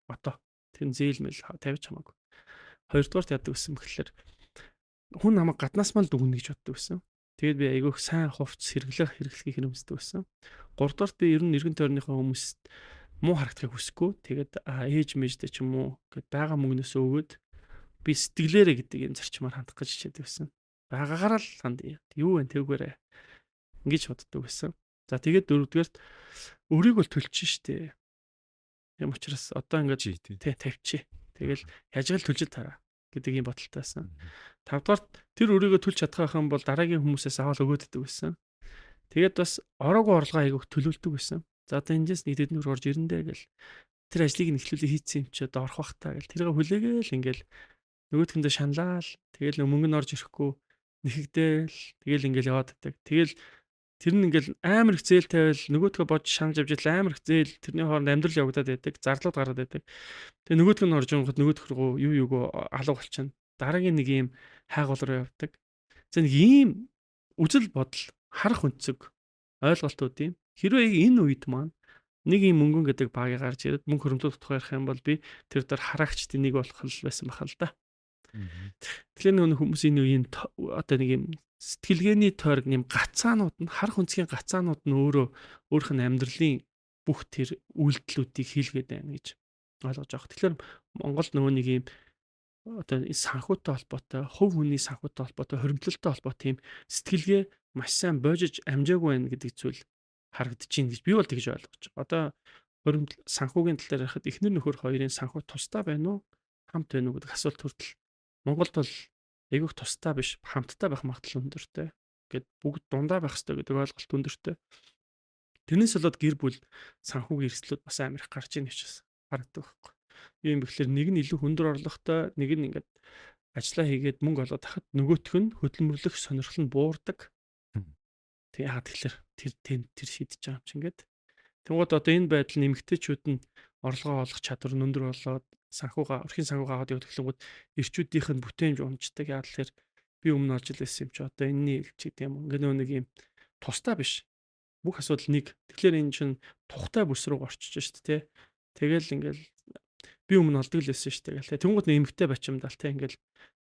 Одоо тэр зээлмэл тавьж хамаагүй. Хоёрдугаарт яадаг байсан бэхлээр хүн намайг гаднаас мал дүгнэ гэж боддог байсан. Тэгээд би айгүйх сайн хувцс хэрэглэхийг хэрэмсдэг байсан. Гуравдугаарт би ер нь эргэн тойрныхоо хүмүүст муу харагдахыг хүсэхгүй. Тэгээд ээж мэжтэй ч юм уу гэд байгаа мөнгнөөсөө өгөөд би сэтгэлээрээ гэдэг юм зарчмаар хандах гэж хичээдэг байсан. Байгаагаар л ханд юу вэ тэгвэрэ ингэж боддог байсан. За тэгээд дөрөвдүгээрт өөрийг бол төлчих штэ. Юм учраас одоо ингэж тий тавьчих. Тэгэл яжгал төлж тараа гэдэг юм бодолтой байсан. Тавдугаарт тэр өөрийгөө төлж чадах юм бол дараагийн хүмүүсээс аваад өгөөддөг байсан. Тэгээд бас ороогүй орлогоо айгүйх төлөвлөдөг байсан. За одоо эндээс нэг дэднүр орж ирэндээ гэл тэр ажлыг нь эхлүүлээ хийцэн юм чи одоо орох бах та гэл тэрийг хүлээгээл ингээл нөгөөдхөндөө шаналал тэгэл мөнгө нь орж ирэхгүй нэхэгдээл тэгэл ингээл яваад байдаг. Тэгэл тэр нь ингээл амар их зээл тавиал нөгөөдгөө бодж шаналж авч ил амар их зээл тэрний хооронд амьдрал явагдаад байдаг. Зарлууд гараад байдаг. Тэгээ нөгөөдг нь орж ирэнгүүт нөгөөдх рүү юу алга болчихно. Дараагийн нэг юм хайгуул руу явдаг. За нэг ийм үзэл бодол харах үнцэг ойлголтууд юм. Хэрвээ энэ үед маань нэг юм мөнгөн гэдэг багийг гарч ирээд мөнгө хөрөмтлөх тухай ярих юм бол би тэр дээр хараагчдын нэг болох л байсан бахал да. Тэгэхээр нэг хүмүүсийн үеийн одоо нэг юм сэтгэлгээний тойрог нэм гацаанууд нь харах үнцгийн гацаанууд нь өөрөх нь амьдралын бүх тэр үйлдэлүүдийг хийлгээд байна гэж ойлгож байгаа. Тэгэхээр Монголд нөгөө нэг юм одоо санхүүтэй холбоотой, хувь хүний санхүүтэй холбоотой, хоригдлолтой холбоотой юм сэтгэлгээ маш сайн боожиж амжаагүй байна гэдэг зүйл харагдаж байна гэж би бол тэгж ойлгож байгаа. Одоо санхүүгийн тал дээр харахад эхнэр нөхөр хоёрын санхүү тусдаа байна уу? Хамт байна уу гэдэг асуулт хүртэл Монголд бол айгүйх тусдаа биш, хамтдаа байх магадлал өндөртэй. Гэт бүгд дундаа байх хэрэгтэй гэдэг ойлголт өндөртэй. Тэрнээс болоод гэр бүл санхүүгийн эрсдлүүд бас амар их гарч ийн гэж харагддаг байхгүй. Ийм бэхлээр нэг нь илүү хөндөр орлоготой, нэг нь ингээд ажиллаа хийгээд мөнгө олоод тахад нөгөөх нь хөдөлмөрлөх сонирхол нь буурдаг. Тэг яагаад тэгэхээр тэр шийдэж байгаа юм чи ингээд. Тэнгууд одоо энэ байдал нэмэгтэйчүүд нь орлогоо олох чадвар нь өндөр болоод өрхийн санхугаа аваад явах гэхлэнгүүд эрчүүдийнх нь бүтээмж унждаг. Яагаад тэгэхээр би өмнө олж илсэн юм чи одоо энэний илч гэдэг юм. Ингээд нэг юм тусдаа биш. Бүх асуудал нэг. Тэгэхээр энэ чинь тухтай бүс рүү орчиж шүү дээ. Тэгэл ингээл би өмнө олдог л байсан шүү дээ. Тэнгууд нэмэгтэй бачимдал ингээл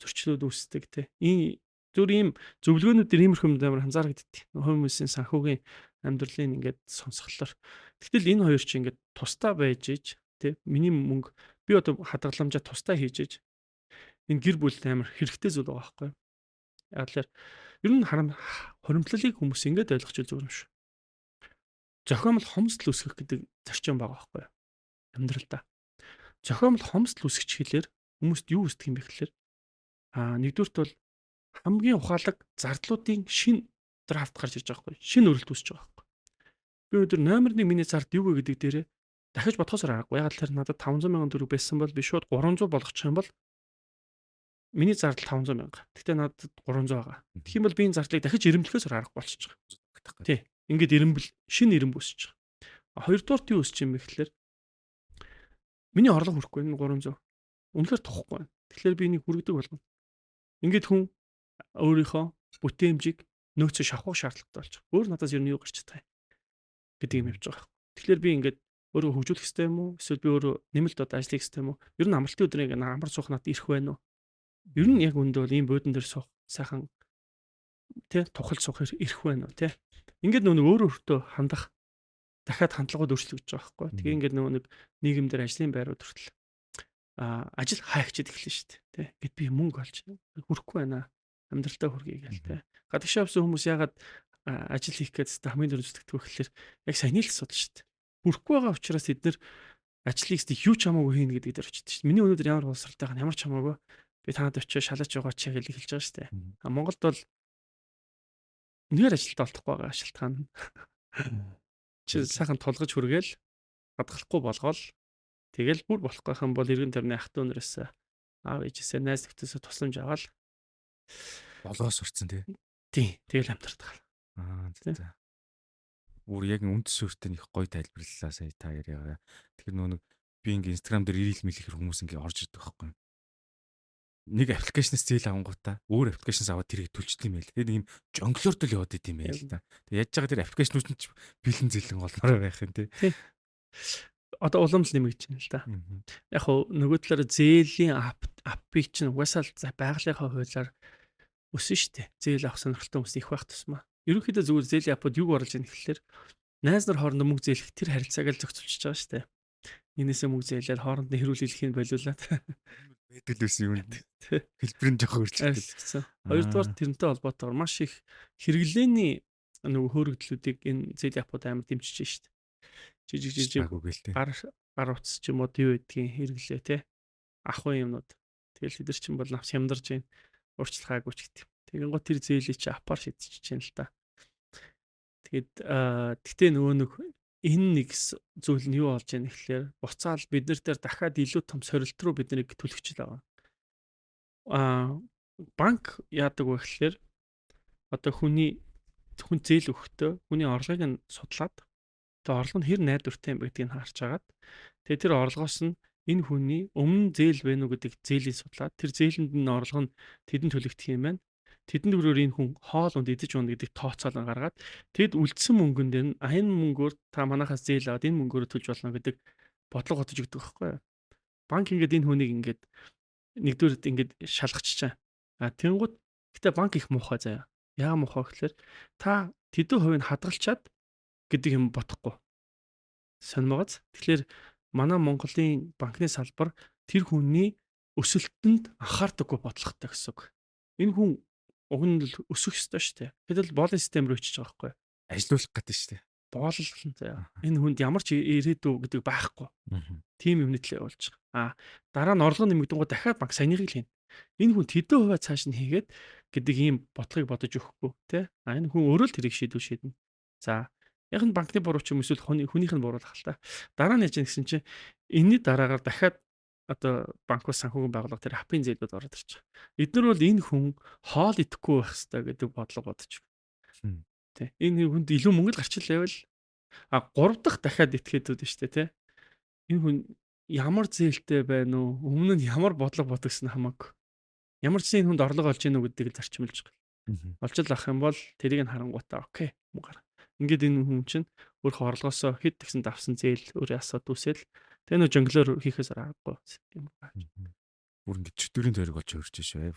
зөрчлүүд үүсдэг те. Энэ зүр ийм зөвлөгөөнүүд дэр иймэрхүү юмд амар анзаарэгддэг. Хүмүүсийн санхүүгийн амьдралын ингээд сонсголоор. Гэтэл энэ хоёр чинь ингээд тусдаа байж иж те. Миний мөнгө би одоо хадгаламжаа тусдаа хийж иж энэ гэр бүлд амар хэрэгтэй зүйл байгаа байхгүй. Яг л ер нь хоримтлалыг хүмүүс ингээд ойлгож зүгээр юм шүү. Зохиомл хомсдол үүсгэх гэдэг зарчим байгаа байхгүй. Амьдралдаа. Зохиомл хомсдол үүсгэж хэлээр хүмүүст юу үүсдэг юм бэ гэхээр нэгдүгürt бол хамгийн ухаалаг зардлуудын шин драфт гарч ирж байгаа байхгүй. Шин өрөлт үүсэж байгаа байхгүй. Би өнөөдөр номер 1 миний зард юу вэ гэдэг дээрээ дахиж бодхосоор аргагүй. Яг л тэр надад 500 сая төгрөг байсан бол би шууд 300 болгочих юм бол миний зардал 500 мянга. Гэтэ надад 300 байгаа. Тэгэх юм бол би энэ зардлыг дахиж ирэмблэхээс аргагүй болчихж байгаа. Тий. Ингээд шинэ ирэмб өсөж байгаа. Хоёрдугаар юу өсөж юм бэ гэхээр миний орлого хүрэхгүй энэ 300. Үнэхээр тухгүй байна. Тэгэхээр би энийг хүргэдэг болгоно. Ингээд хүн өөрийнхөө бүтээмжийг нөөцөө шавхах шаардлагатай болж байгаа. Өөр надаас ер нь юу гарч чадах юм гэдэг юм явж байгаа. Тэгэхээр би ингээд өөрөө хөгжүүлэх хэрэгтэй юм уу? Эсвэл би өөрөө нэмэлт одоо ажиллах хэрэгтэй юм уу? Ер нь амралтын өдрийг амар суух надад ирэх байна уу? Ер нь яг үндэ бол ийм буудан дээр суух сайхан тий тухал суух ирэх байна уу тий? Ингээд нөгөө өөрөө өөртөө хандах дахиад хандлагууд өөрчлөгдөж байгаа байхгүй. Тэгээ ингээд нөгөө нэг нийгэмдэр ажлын байрууд хүртэл ажил хайгчид эхэлнэ шүү дээ. Тэ. Гэт би мөнгө олж хүрэхгүй байна. Амьдралтаа хүргэе гээл тэ. Гадагшаа авсан хүмүүс ягаад ажил хийх гэдэг хамгийн дөрөв зүтгэдэг вэ гэхээр яг саяны л асуудал шүү дээ. Хүрэхгүй байгаа учраас бид нэр ажлыг юу ч хамаагүй хийнэ гэдэг дээр очиж шүү дээ. Миний өнөөдөр ямар боловсралтай байгаа ямар ч хамаагүй би танад очиж шалаж байгаа ч гэж хэлж байгаа шүү дээ. Монголд бол үнээр ажилтаа олдохгүй байгаа шалтгаан. Чи сайхан тулгаж хүргээл гадгалахгүй болгоол тэгэл бүр болохгүй юм бол эргэн тойрны ах トゥ унаас аав ээжээсээ найз нөхдөсөө тусламж аваад болгоос сурцсан тий. Тий, тэгэл амтардаг. За. Бүр яг үнд сүртэй их гоё тайлбарлалаа сая та яриагаа. Тэгэхээр нөгөө би ингээ Instagram дээр ирэл мэлэхэр хүмүүс ингээ орж ирдэг байхгүй юу? Нэг аппликейшнээс зээл авангуудаа өөр аппликейшнээс аваад тэрийг төлчдөг юм байл. Тэгээд ийм жонглорд л яваад идэм байл та. Тэгээд яаж байгаа тэр аппликейшнүүд нь бэлэн зэлэн голмоор байх юм тий. Одоо уламж нэмэгдэж байна л да. Яг хөө нөгөө талаараа зээлийн аппыг чинь угаасаа л байгалийнхаа хуулиар өсөн штэ. Зээл авах сонирхолтой хүмүүс их байх тусмаа. Ерөнхийдөө зүгээр зээлийн аппод юг оруулж яах гэхэлэр найз нар хоорондоо мөнгө зээлэх тэр харилцааг л зохицуулж байгаа штэ. Энээсээ мөнгө зээлээд хоорондоо хэрүүлэлхийг болиулаад байдаг л байсан юм. Хэлбэр нь жоохон өөрчлөгдсөн. Хоёрдугаар тэрнтэй холбоотойгоор маш их хэрэглээний нөгөө хөөрөгдлүүдийг энэ зээлийн аппод амар дэмжиж штэ. Жижиг гар утас ч юм уу юу гэдгийг хэрэглээ те ахын юмнууд тэгэл хэдэр чин бол навс хямдарж байна урьдчилгаагүй ч гэдэг. Тэгэн гоо тэр зээлийг чи апаар шидчихэж байна л да. Тэгэд тэгтээ нөгөө нэг энэ нэг зүйл нь юу болж яах гэхлээр буцаал бид нар дээр дахиад илүү том сорилт руу биднийг түлхэж л байгаа. Банк яадаг вэ гэхлээр одоо хүн зээл өгөхдөө хүний орлогыг нь судлаад тэгээ орлого нь хэр найдвартай юм гэдгийг нь харж агаад тэгээ тэр орлогоос нь энэ хүний өмнө зээл байна уу гэдэг зээлийг судлаад тэр зээлэнд нь орлого нь тэдэнд төлөгдөх юм байна. Тэдэнд өрөөр энэ хүн хоол унд идэж унах гэдэг тооцоолон гаргаад тэгэд үлдсэн мөнгөн дээр нь энэ мөнгөөр та манахаас зээл аваад энэ мөнгөөр төлж болно гэдэг бодлого готож өгдөг байхгүй юу. Банк ингээд энэ хүнийг ингээд нэгдүгээрт ингээд шалгаччаа. Тэнгууд гэтээ банк их муухай заяа. Яа муухай гэхээр та тэдэн хувийг хадгалчаад гэдэг юм бодохгүй. Сонирмогоц. Тэгэхээр манай Монголын банкны салбар тэр хүний өсөлтөнд анхаардаггүй бодлоготой гэсэн үг. Энэ хүн уг нь л өсөх ёстой шүү дээ. Тэгэл боолын систем рүү очиж байгаа байхгүй. Ажилуулах гэдэг шүү дээ. Боолол заяа. Энэ хүнд ямар ч ирээдүй гэдэг байхгүй. Тим юмны төлөө явуулж байгаа. Дараа нь орлого нэмэгдэнгүү дахиад банк саяныхыг л хийнэ. Энэ хүн тэдэн хувиа цааш нь хийгээд гэдэг ийм бодлогыг бодож өгөхгүй тий. Энэ хүн өөрөө л тэрийг шийднэ. За яг нь банкны буруу ч юм эсвэл хүнийх нь буруулах л та. Дараа нь яаж юм гэсэн чинь энэний дараагаар дахиад одоо банкус санхүүгийн байгууллага тэр хапын зээлүүд ороод ирж байгаа. Эдгээр бол энэ хүн хоол идэхгүй байх хэрэгтэй гэдэг бодлого бодож байна. Тэ. Энэ хүнд илүү мөнгө л гарч ил байвал 3 дахь дахиад этгээдүүд нь шүү дээ тий. Энэ хүн ямар зээлтэй байна уу? Өмнө нь ямар бодлого бодогсон хамаагүй. Ямар ч энэ хүнд орлого олж ийн үү гэдгийг зарчимлж байгаа. Олж л авах юм бол тэрийг нь харангуйтаа окей мөнгө гарна. Ингээд энэ хүн чинь өөрөө орлогоосоо хэд тэгсэн давсан зээл өөрөө асууд үсэл тэгээ нөө жонглоор хийхээс аргагүй юм байна. Бүр ингээд чөтгөрийн тойрог болж өрч шээ.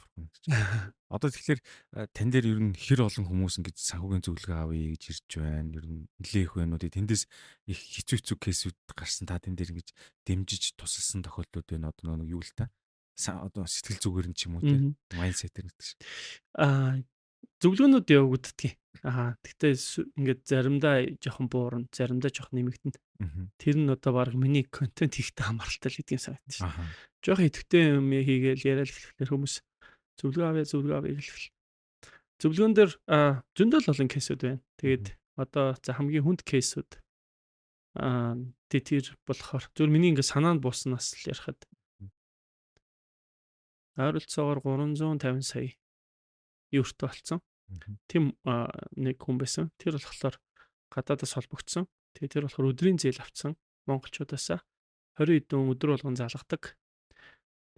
Одоо тэгэхээр тань дээр ер нь хэр олон хүмүүс ингээд санхүүгийн зөвлөгөө авъя гэж ирж байна. Ер нь нэлээх байна уу. Тэндээс их хэцүү кейсүүд гарсан. Та тэн дээр ингэж дэмжиж тусалсан тохиолдлууд байна. Одоо нэг юу л та. Одоо сэтгэл зүгээр нь ч юм уу тийм майндсетэр гэдэг шиг. Зөвлөгөөнүүд явагддаг. Тэгтээ ингээд заримдаа жоохон буурна, заримдаа жоохон нэмэгдэнэ. Тэр нь одоо баг миний контент хийхтэй хамааралтай л гэдгийг санагдаж байна. Жоохон идэвхтэй юм хийгээл яриад эхлэхээр хүмүүс зөвлөгөө авъя гэлээ. Зөвлөгөөн дээр зөндөл олон кейсүүд байна. Тэгээд одоо за хамгийн хүнд кейсүүд тэр болохоор зөв миний ингээд санаанд бууснаас л ярихад ойролцоогоор 350 сая еврото болсон. Тэм нэг хүн байсан. Тэр болохоор гадаадас холбогдсон. Тэгээ тэр болохоор өдрийн зээл авцсан монголчуудаасаа 20 хэдэн өдөр болгон залгадаг.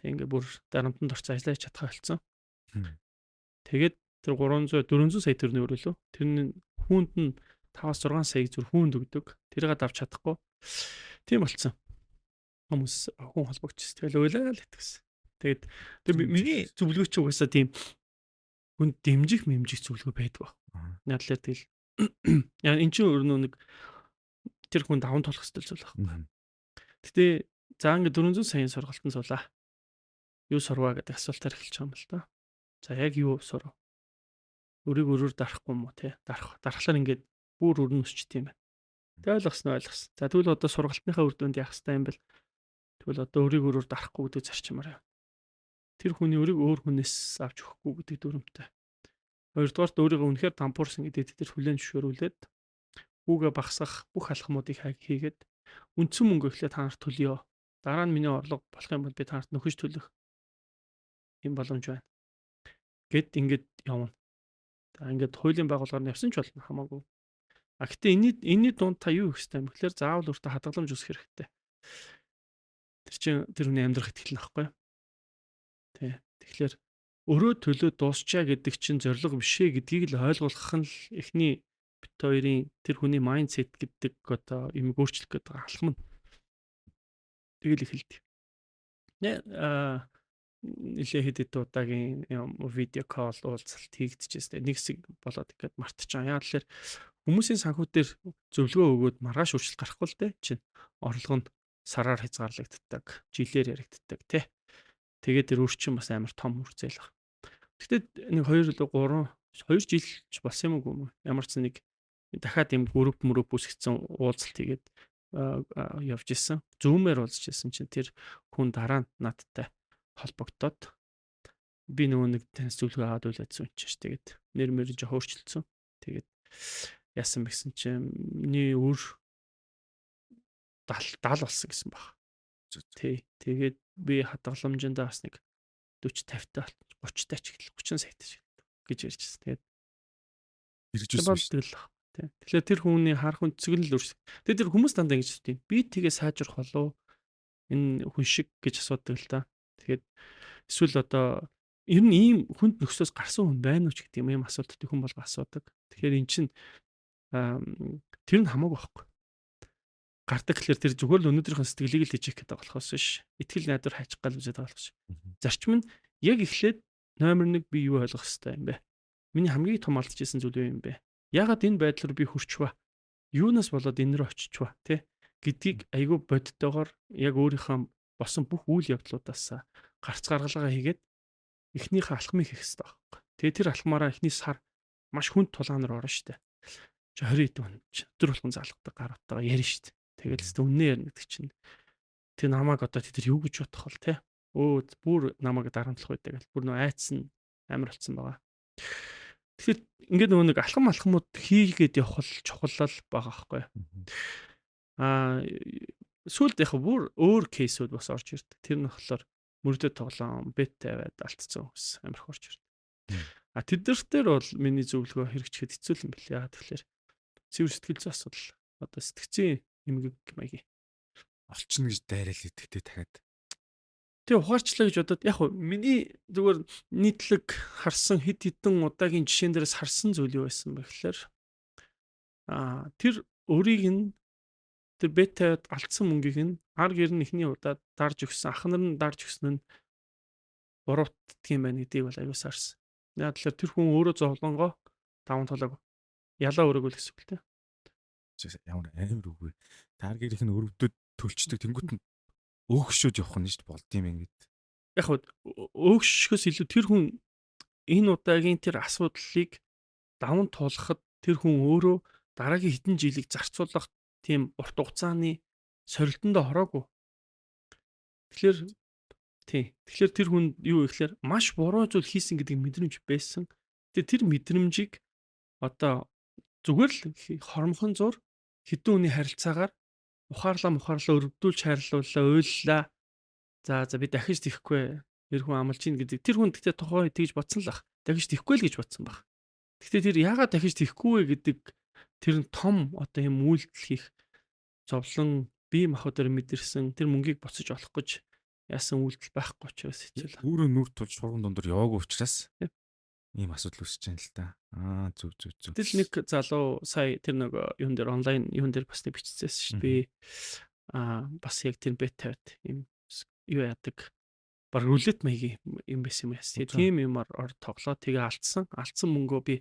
Тэг ингээ бүр дарамтанд орц ажиллаж чадхаа болсон. Тэгээд тэр 400 сая төгрөгийн өрөөлөө. Тэрний хүүнд нь 5-6 сая зүр хүүнд өгдөг. Тэрийг авч чадахгүй. Тийм болцсон. Хүмүүс хүн холбогдчихсон. Тэгэл уйлаа л итгэсэн. Тэгээд миний зөвлөгөө чи угаасаа тийм хүн дэмжих зөвлөгөө байдаг. Надлаа тэгэл яа эн чинь өөрөө нэг тэр хүн даван тулах хэвэл зүйл байна. Гэтэ за ингээд 400 саяын сургалтын суулаа. Юу сурваа гэдэг асуултаар эхэлж байгаа юм л да. За яг юу сурав? Өрийг өрөөр дарахгүй юм уу те? Дарахлаар ингээд бүр өрн өсчт юм байна. Тэг ойлгосноо. За тэгвэл одоо сургалтынхаа үр дүнд яах хэрэгтэй юм бэл? Тэгвэл одоо өрийг өрөөр дарахгүй гэдэг зарчмаар явна. Тэр хүний өрийг өөр хүнээс авч өгөхгүй гэдэг дүрмтэй. Хоёрдугаарт өөрийгөө үнэхээр дампуурсан гэдэг тэр хүлэн зөвшөөрүүлээд хүүгээ багсгах бүх алхмуудыг хийгээд үндсэн мөнгө ихлээр та нарт төлөё. Дараа нь миний орлого болох юм бол би та нарт нөхөж төлөх юм боломж байна. Гэт ингээд явна. За ингээд хуулийн байгууллагаар нь явсан ч болно хамаагүй. А гэтээ энэний дунд та юу хийх ёстой юм бэхлээр заавал өөртөө хадгаламж үүсгэх хэрэгтэй. Тэр чинь тэр хүний амьдрах итгэл нөхгүй. Тий. Тэгэхээр өрөө төлөө дуусчаа гэдэг чинь зориг биш ээ гэдгийг л ойлгуулах нь л эхний бит хоёрын тэр хүний майндсет гэдэг одоо юм өөрчлөх гэдэг алхам нь. Тэгэл эхэлдэг. Нилээ хэд удаагийн видео кол уулзалт хийгдчихсэн. Нэг хэсэг болоод ихэд мартчихсан. Яа тэгэхээр хүмүүсийн санхүү дээр зөвлөгөө өгөөд маргааш өөрчлөлт гарахгүй л дээ. Чинь орлого нь сараар хязгаарлагддаг, жилээр яригддаг тий. Тэгээд тэр өөрчлөлт бас амар том үрцэл баг. Гэхдээ нэг 2 жил болсон юм уу? Ямар ч нэг дахиад юм групп үсгэсэн уулзалт хийгээд явж исэн. Зүүмээр уулзж исэн чинь тэр хүн дараа нь надтай холбогдоод би нөгөө нэг таньс зөвлөгөө аваад үлээдсэн юм чинь. Тэгээд нэр мөрөж хөөрчлөлтсөн. Тэгээд яасан бэсэн чинь миний өр 70 болсон гэсэн баг. Тий. Тэгээд би хадгаламжиндаа бас нэг 40 50 таа 30 таа ч ихэл 30 сая гэж ярьжсэн. Тэгээд хэрэгжүүлсэн. Тэгэхээр тэр хүний харах үнцэг нь л өөрчлөв. Тэгээд тэр хүмүүс дандаа ингэж хэлдэг. Би тгээ сайжрах болов энэ хүн шиг гэж асуудаг л та. Тэгээд эсвэл одоо ер нь ийм хүнд нөхцөөс гарсан хүн байна уу ч гэдэг юм асуултыг хүн болго асуудаг. Тэгэхээр эн чинь тэр нь хамаагүй байхгүй. Гардаг гэхэлэр тэр зүгээр л өнөөдрийнхөө сэтгэлийг л хийж гэдэг болохоос биш. Итгэл найдвар хайчих гал үзээд байгаа болохоос. Зарчим нь яг эхлээд номер 1 би юу ойлгох хэрэгтэй юм бэ? Миний хамгийн том алдчихсан зүйл юу юм бэ? Ягаад энэ байдлаар би хүрчвэ? Юунаас болоод энэ рүү очичвэ? Тэ гэдгийг айгүй бодтойгоор яг өөрийнхөө босон бүх үйл явдлуудаас гарц гаргалгаа хийгээд эхнийхээ алхмыг хийх хэрэгтэй байхгүй. Тэгээ тэр алхмаараа эхний сар маш хүнд тулаанаар орно штэ. 20 хэдэн өдөр болгон залгадаг гар утгаа ярина штэ. Тэгэл зөв үннээ ярина гэдэг чинь тэр намайг одоо тэр юу гэж бодох бол те. Бүр намайг дарамтлах байдаг гэл бүр нөө айцсан амар болсон байгаа. Тэгэхээр ингээд нөгөө нэг алхамуд хийгээд явах бол чухал байгаа байхгүй. Сүүлд яг бүр өөр кейсүүд бас орж ирдэг. Тэр нь болохоор мөрдөд тоглоом, бет тавиад алдсан хүмүүс амар их орж ирдэг. Тэд нар дээр бол миний зөвлөгөө хэрэгжихэд хэцүү юм билээ. Яа тэгэхээр цэвэр сэтгэл зүйн асуудал одоо сэтгцийн эмгэг маягийн олчихно гэж дайрал идэхтэй дахиад. Тэгээ ухаарчлаа гэж бодоод яг хөө миний зүгээр нийтлэг харсан хэд хэдэн удаагийн жишээн дээрээс харсан зүйл юу байсан бэ гэхээр тэр өөрийг нь тэр бетад алдсан мөнгийг нь ар гэр нь ихний удаа дарж өгсөн ах нар нь дарж өгсөн нь буруутдаг юм байна гэдгийг бол аюу сарсан. Яг тэгэхээр тэр хүн өөрөө зовлонгоо даван тулааг ялаа өрөөгөл гэсэн үг л дээ. Ямар амар үгүй. Та ар гэрийнх нь өрөвдөд төлчдөг тэнгуут нь өөгшөөж явах нь шүү дээ болд юм ингээд. Яг хөө өөгшөхөөс илүү тэр хүн энэ удаагийн тэр асуудлыг даван туулахад тэр хүн өөрөө дараагийн хэдэн жилийг зарцуулах тийм урт хугацааны сорилтондоо хороогүй. Тэгэхээр тэр хүн юу гэхээр маш буруу зүйл хийсэн гэдэг мэдрэмж байсан. Тэгээ тэр мэдрэмжийг одоо зүгээр л хормхон зур хэдэн хүний харилцаагаар ухаарлаа өрөвдүүлж хайрлууллаа, уйллаа. За би дахиж тийхгүй. Тэр хүн амлаж ийн гэдэг. Тэр хүн гэхдээ тухай тэгж бодсон л ах. Дахиж тийхгүй л гэж бодсон баг. Гэхдээ тэр яагаад дахиж тийхгүй вэ гэдэг тэр нь том одоо юм үйлдэл хийх зовлон бие махбодоор мэдэрсэн тэр мөнгийг буцаж олох гэж яасан үйлдэл байхгүй ч бас хичээл. Өөрөө нүр тулж шуурган дундор яваагүй учраас ийм асуудал үүсэж байна л да. Зүг зүг зүг. Тэгэл нэг залуу сая тэр нэг юун дээр онлайн юун дээр бас нэг биччихсэн шүү дээ. Би бас яг тэр бетад юм юу яадаг баг рулет маягийн юм байсан юм яс. Тийм юмар тоглоо тэгээ алдсан мөнгөө би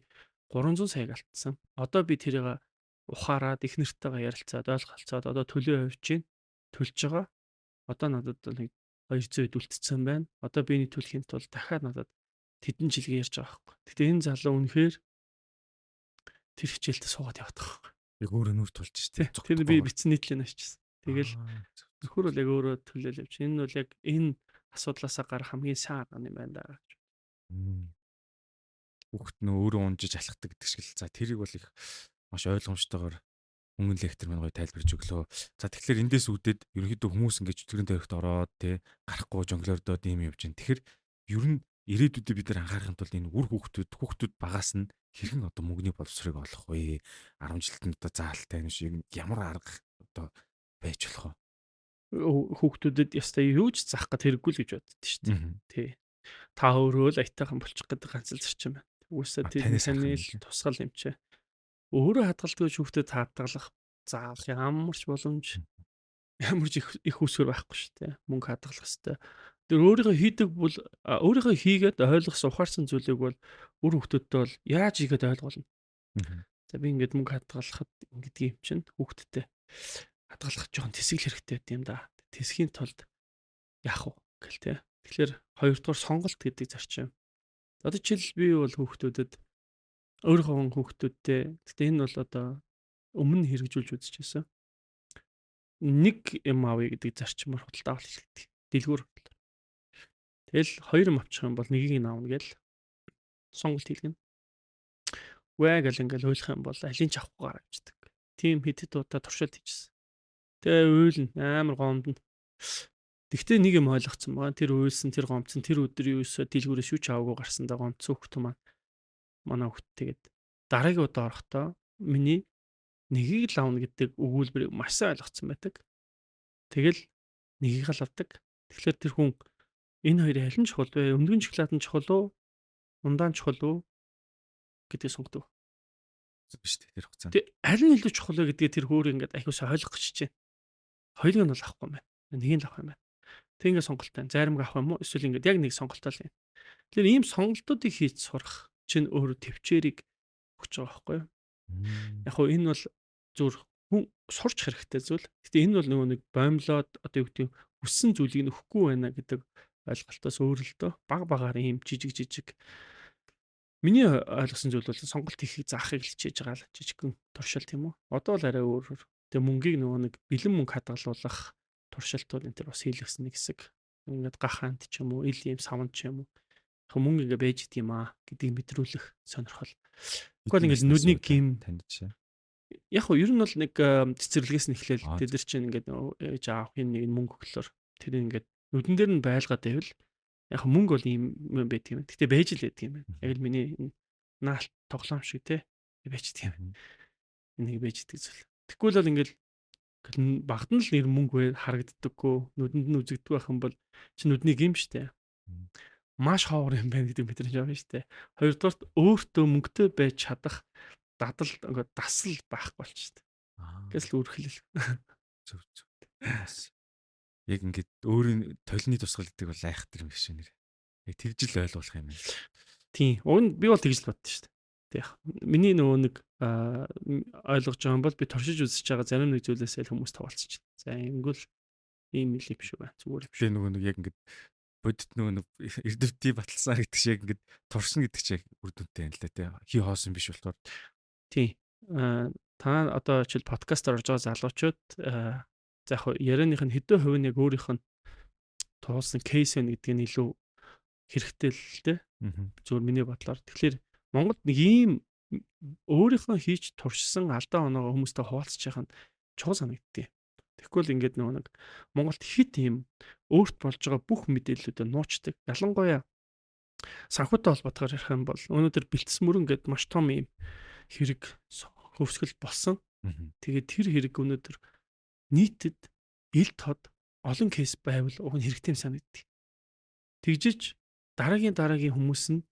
300 саяг алдсан. Одоо би тэрийг ухаарад их нэртэйгээ ярилцаад ойлголцоод одоо төлөө хувьж чинь төлж байгаа. Одоо надад нэг 200 хэд үлдсэн байна. Одоо би энэ төлөхийн тулд дахиад надад тэдэн жилийн ярьж байгаа байхгүй. Гэтэ энэ залуу үнэхээр тэр хичээлдээ суугаад яваад байгаа байхгүй. Яг өөрөө нүр тулж штэ. Тэр би бичсэн нийтлэн авчихсан. Тэгэл нөхөр бол яг өөрөө төлөөл явж. Энэ бол яг энэ асуудлаасаа гарах хамгийн сайн арга юм байна даа гэж. Хүүхэд нөө өөрөө унжиж алхдаг гэдэг шиг л. За тэрийг бол их маш ойлгомжтойгоор мөнгөн лектор маань гоё тайлбарж өглөө. За тэгэхээр эндээс үүдээд ерөнхийдөө хүмүүс ингэж чөтгөрийн тойрогт ороод те гарахгүй жонглордоод ийм явж байна. Тэгэхээр ер нь ирээдүйдээ бид нар анхаарахын тулд энэ үр хүүхдүүд багаас нь хэрхэн одоо мөнгөний боловсрыг олох вэ? 10 жилд нь одоо заалтай юм шиг ямар арга одоо байж болох вэ? Хүүхдүүдэд ястай юу ч заах гэж хэрэггүй л гэж боддоо шүү дээ. Тий. Та өөрөө л аятайхан болчих гэдэг ганц л зарчим байна. Үгүйсээ таны л тусгал юм чи. Өөрөө хадгалдаг хүүхдэд хадгалах заах ямар ч боломж ямар ч их үсгэр байхгүй шүү дээ. Мөнгө хадгалах хэвээр. Тэр өөрийнхөө хийдэг бол өөрийнхөө хийгээд ойлгосон ухаарсан зүйлийг бол үр хүүхдүүдтэй бол яаж хийгээд ойлгуулна. За би ингээд мөнгө хадгалахад ингэдэг юм чинь хүүхдтэй хадгалах жоохон тэсгэл хэрэгтэй байт юм да. Тэсхийн тулд яах вэ гэл те. Тэгэхээр хоёрдугаар сонголт гэдэг зарчим. Одоо жишээл би бол хүүхдүүдэд өөрийнхөө хүүхдүүдтэй гэхдээ энэ бол одоо өмнө хэрэгжүүлж үзчихсэн. Нэг юм авъя гэдэг зарчмаар худалдаа авалт хийдэг. Дэлгүүр. Тэгэл хоёр юм авчих юм бол нэгийг нь аавна гэл сонголт хийлгэнэ. Вэ гэл ингээл ойлгох юм бол алийг ч авахгүй гараа авчдаг. Тим хэдэд удаа туршилт хийжсэн. Тэгээ уйлна амар гомдно. Тэгвэл нэг юм ойлгоцсон байгаа. Тэр уйлсан, тэр гомцсон, тэр өдөр юу өсөө дэлгүүрээс юу ч аваагүй гарсандаа гомцсон хөхт манай хөхт тэгээд дараагийн удаа орохдоо миний нэгийг л авна гэдэг өгүүлбэрийг маш сайн ойлгоцсон байдаг. Тэгэл нэгийг л авдаг. Тэгэхээр тэр хүн энэ хоёрын аль нь чухал вэ? Өндгөн шоколад нь чухал уу? Ундаан чухал уу? гэдгийг сонгодог. Биш үү тэр хугацаанд. Тэг аль нь илүү чухал вэ гэдгийг тэр хөөр ингээд ахиусаа ойлгох гэж чинь. Хоёрыг нь бол авахгүй юм байна. Нэгийг л авах юм байна. Тэг ингээд сонголт байна. Заримг авах юм уу? Эсвэл ингээд яг нэг сонголтоо л юм. Тэгэхээр ийм сонголтуудыг хийж сурах чинь өөрөө төвчээрийг өгч байгаа байхгүй юу? Яг хөө энэ бол зүгээр хүн сурч хэрэгтэй зүйл. Гэтэ энэ бол нөгөө нэг боомлоод одоо юу гэдэг хүссэн зүйлийг нөхгүй байна гэдэг ойлголтоос өөр л дөө баг ийм жижиг миний ойлгосон зүйл бол сонголт хийхийг заахыг л хичээж байгаа л жижигхэн туршилт юм уу. Одоо л арай өөр. Тэгээ мөнгийг нөгөө нэг бэлэн мөнгө хадгалуулах туршилтууд энэ төр бас хийлгэсэн нэг хэсэг. Ингээд гахаант ч юм уу, ил ийм савнд ч юм уу. Яг мөнгө ингээ байж идэм юм аа гэдгийг мэдрүүлэх сонирхол. Тэгвэл ингээд нүдний гим таньж. Яг хөө ер нь бол нэг цэцэрлэгээс нь эхлээл тэд нар чинь ингээд ээж аавын нэг мөнгө өглөөр тэр ингээд нүдэн дээр нь байлгаад байвал яг мөнгө бол ийм юм байдаг юм. Гэтэ байж л байдаг юм байна. Яг л миний наалт тоглоом шиг те байж байдаг юм. Энийг байж идэг зүйл. Тэгвэл бол ингээд багт нь л нэр мөнгө харагддаггүй нүдэнд нь үзэгддэг байх юм бол чи нүдний гим штэ. Маш ховор юм байна гэдэг мэдрэмж авна штэ. Хоёрдугаарт өөртөө мөнгөтэй байж чадах дадал ингээд дасал байхгүй болчихсон. Гэс л үргэлжлэл. Зөв. Яг ингээд өөрийн толны тусгал гэдэг бол айхтар юм шиг нэр. Яг тэгж л ойлгох юм байна. Тийм. Би бол тэгж л боддоо шүү дээ. Тэг. Миний нөгөө нэг ойлгож байгаа юм бол би туршиж үзэж байгаа зарим нэг зүйлээсээ л хүмүүс тавалцчих. За ингэвэл ийм л юм шүү байна. Зүгээр юм шүү. Нөгөө нэг яг ингээд бодит нөгөө эрдэмтдий баталсан гэдэг шиг ингээд туршина гэдэг чинь үр дүнтэй юм л да тий. Хий хоосон биш болохоор. Тийм. Та одоо жишээл подкаст орж байгаа залуучууд за яг ярианых нь хэдэн хувь нь яг өөрийнх нь туулсан кейс байна гэдгийг нь илүү хэрэгтэй л дээ. Зүгээр миний бодлоор. Тэгэхээр Монголд нэг ийм өөрийнхөө хийж туршсан алдаа оноогоо хүмүүстэй хуваалцах чинь чухал санагддгийг. Тэгэхгүй л ингээд нөгөө нэг Монголд хит ийм өөрт болж байгаа бүх мэдээллүүдэд нуучдаг. Ялангуяа санхүүтэй холбоотойгоор ярих юм бол өнөөдөр бэлтгэс мөрөн гэдэг маш том ийм хэрэг хөвсгөл болсон. Тэгээд тэр хэрэг өнөөдөр нийтэд ил тод олон кейс байвал уг нь хэрэгтэй юм санагддаг. Тэгжиж дараагийн хүмүүс нь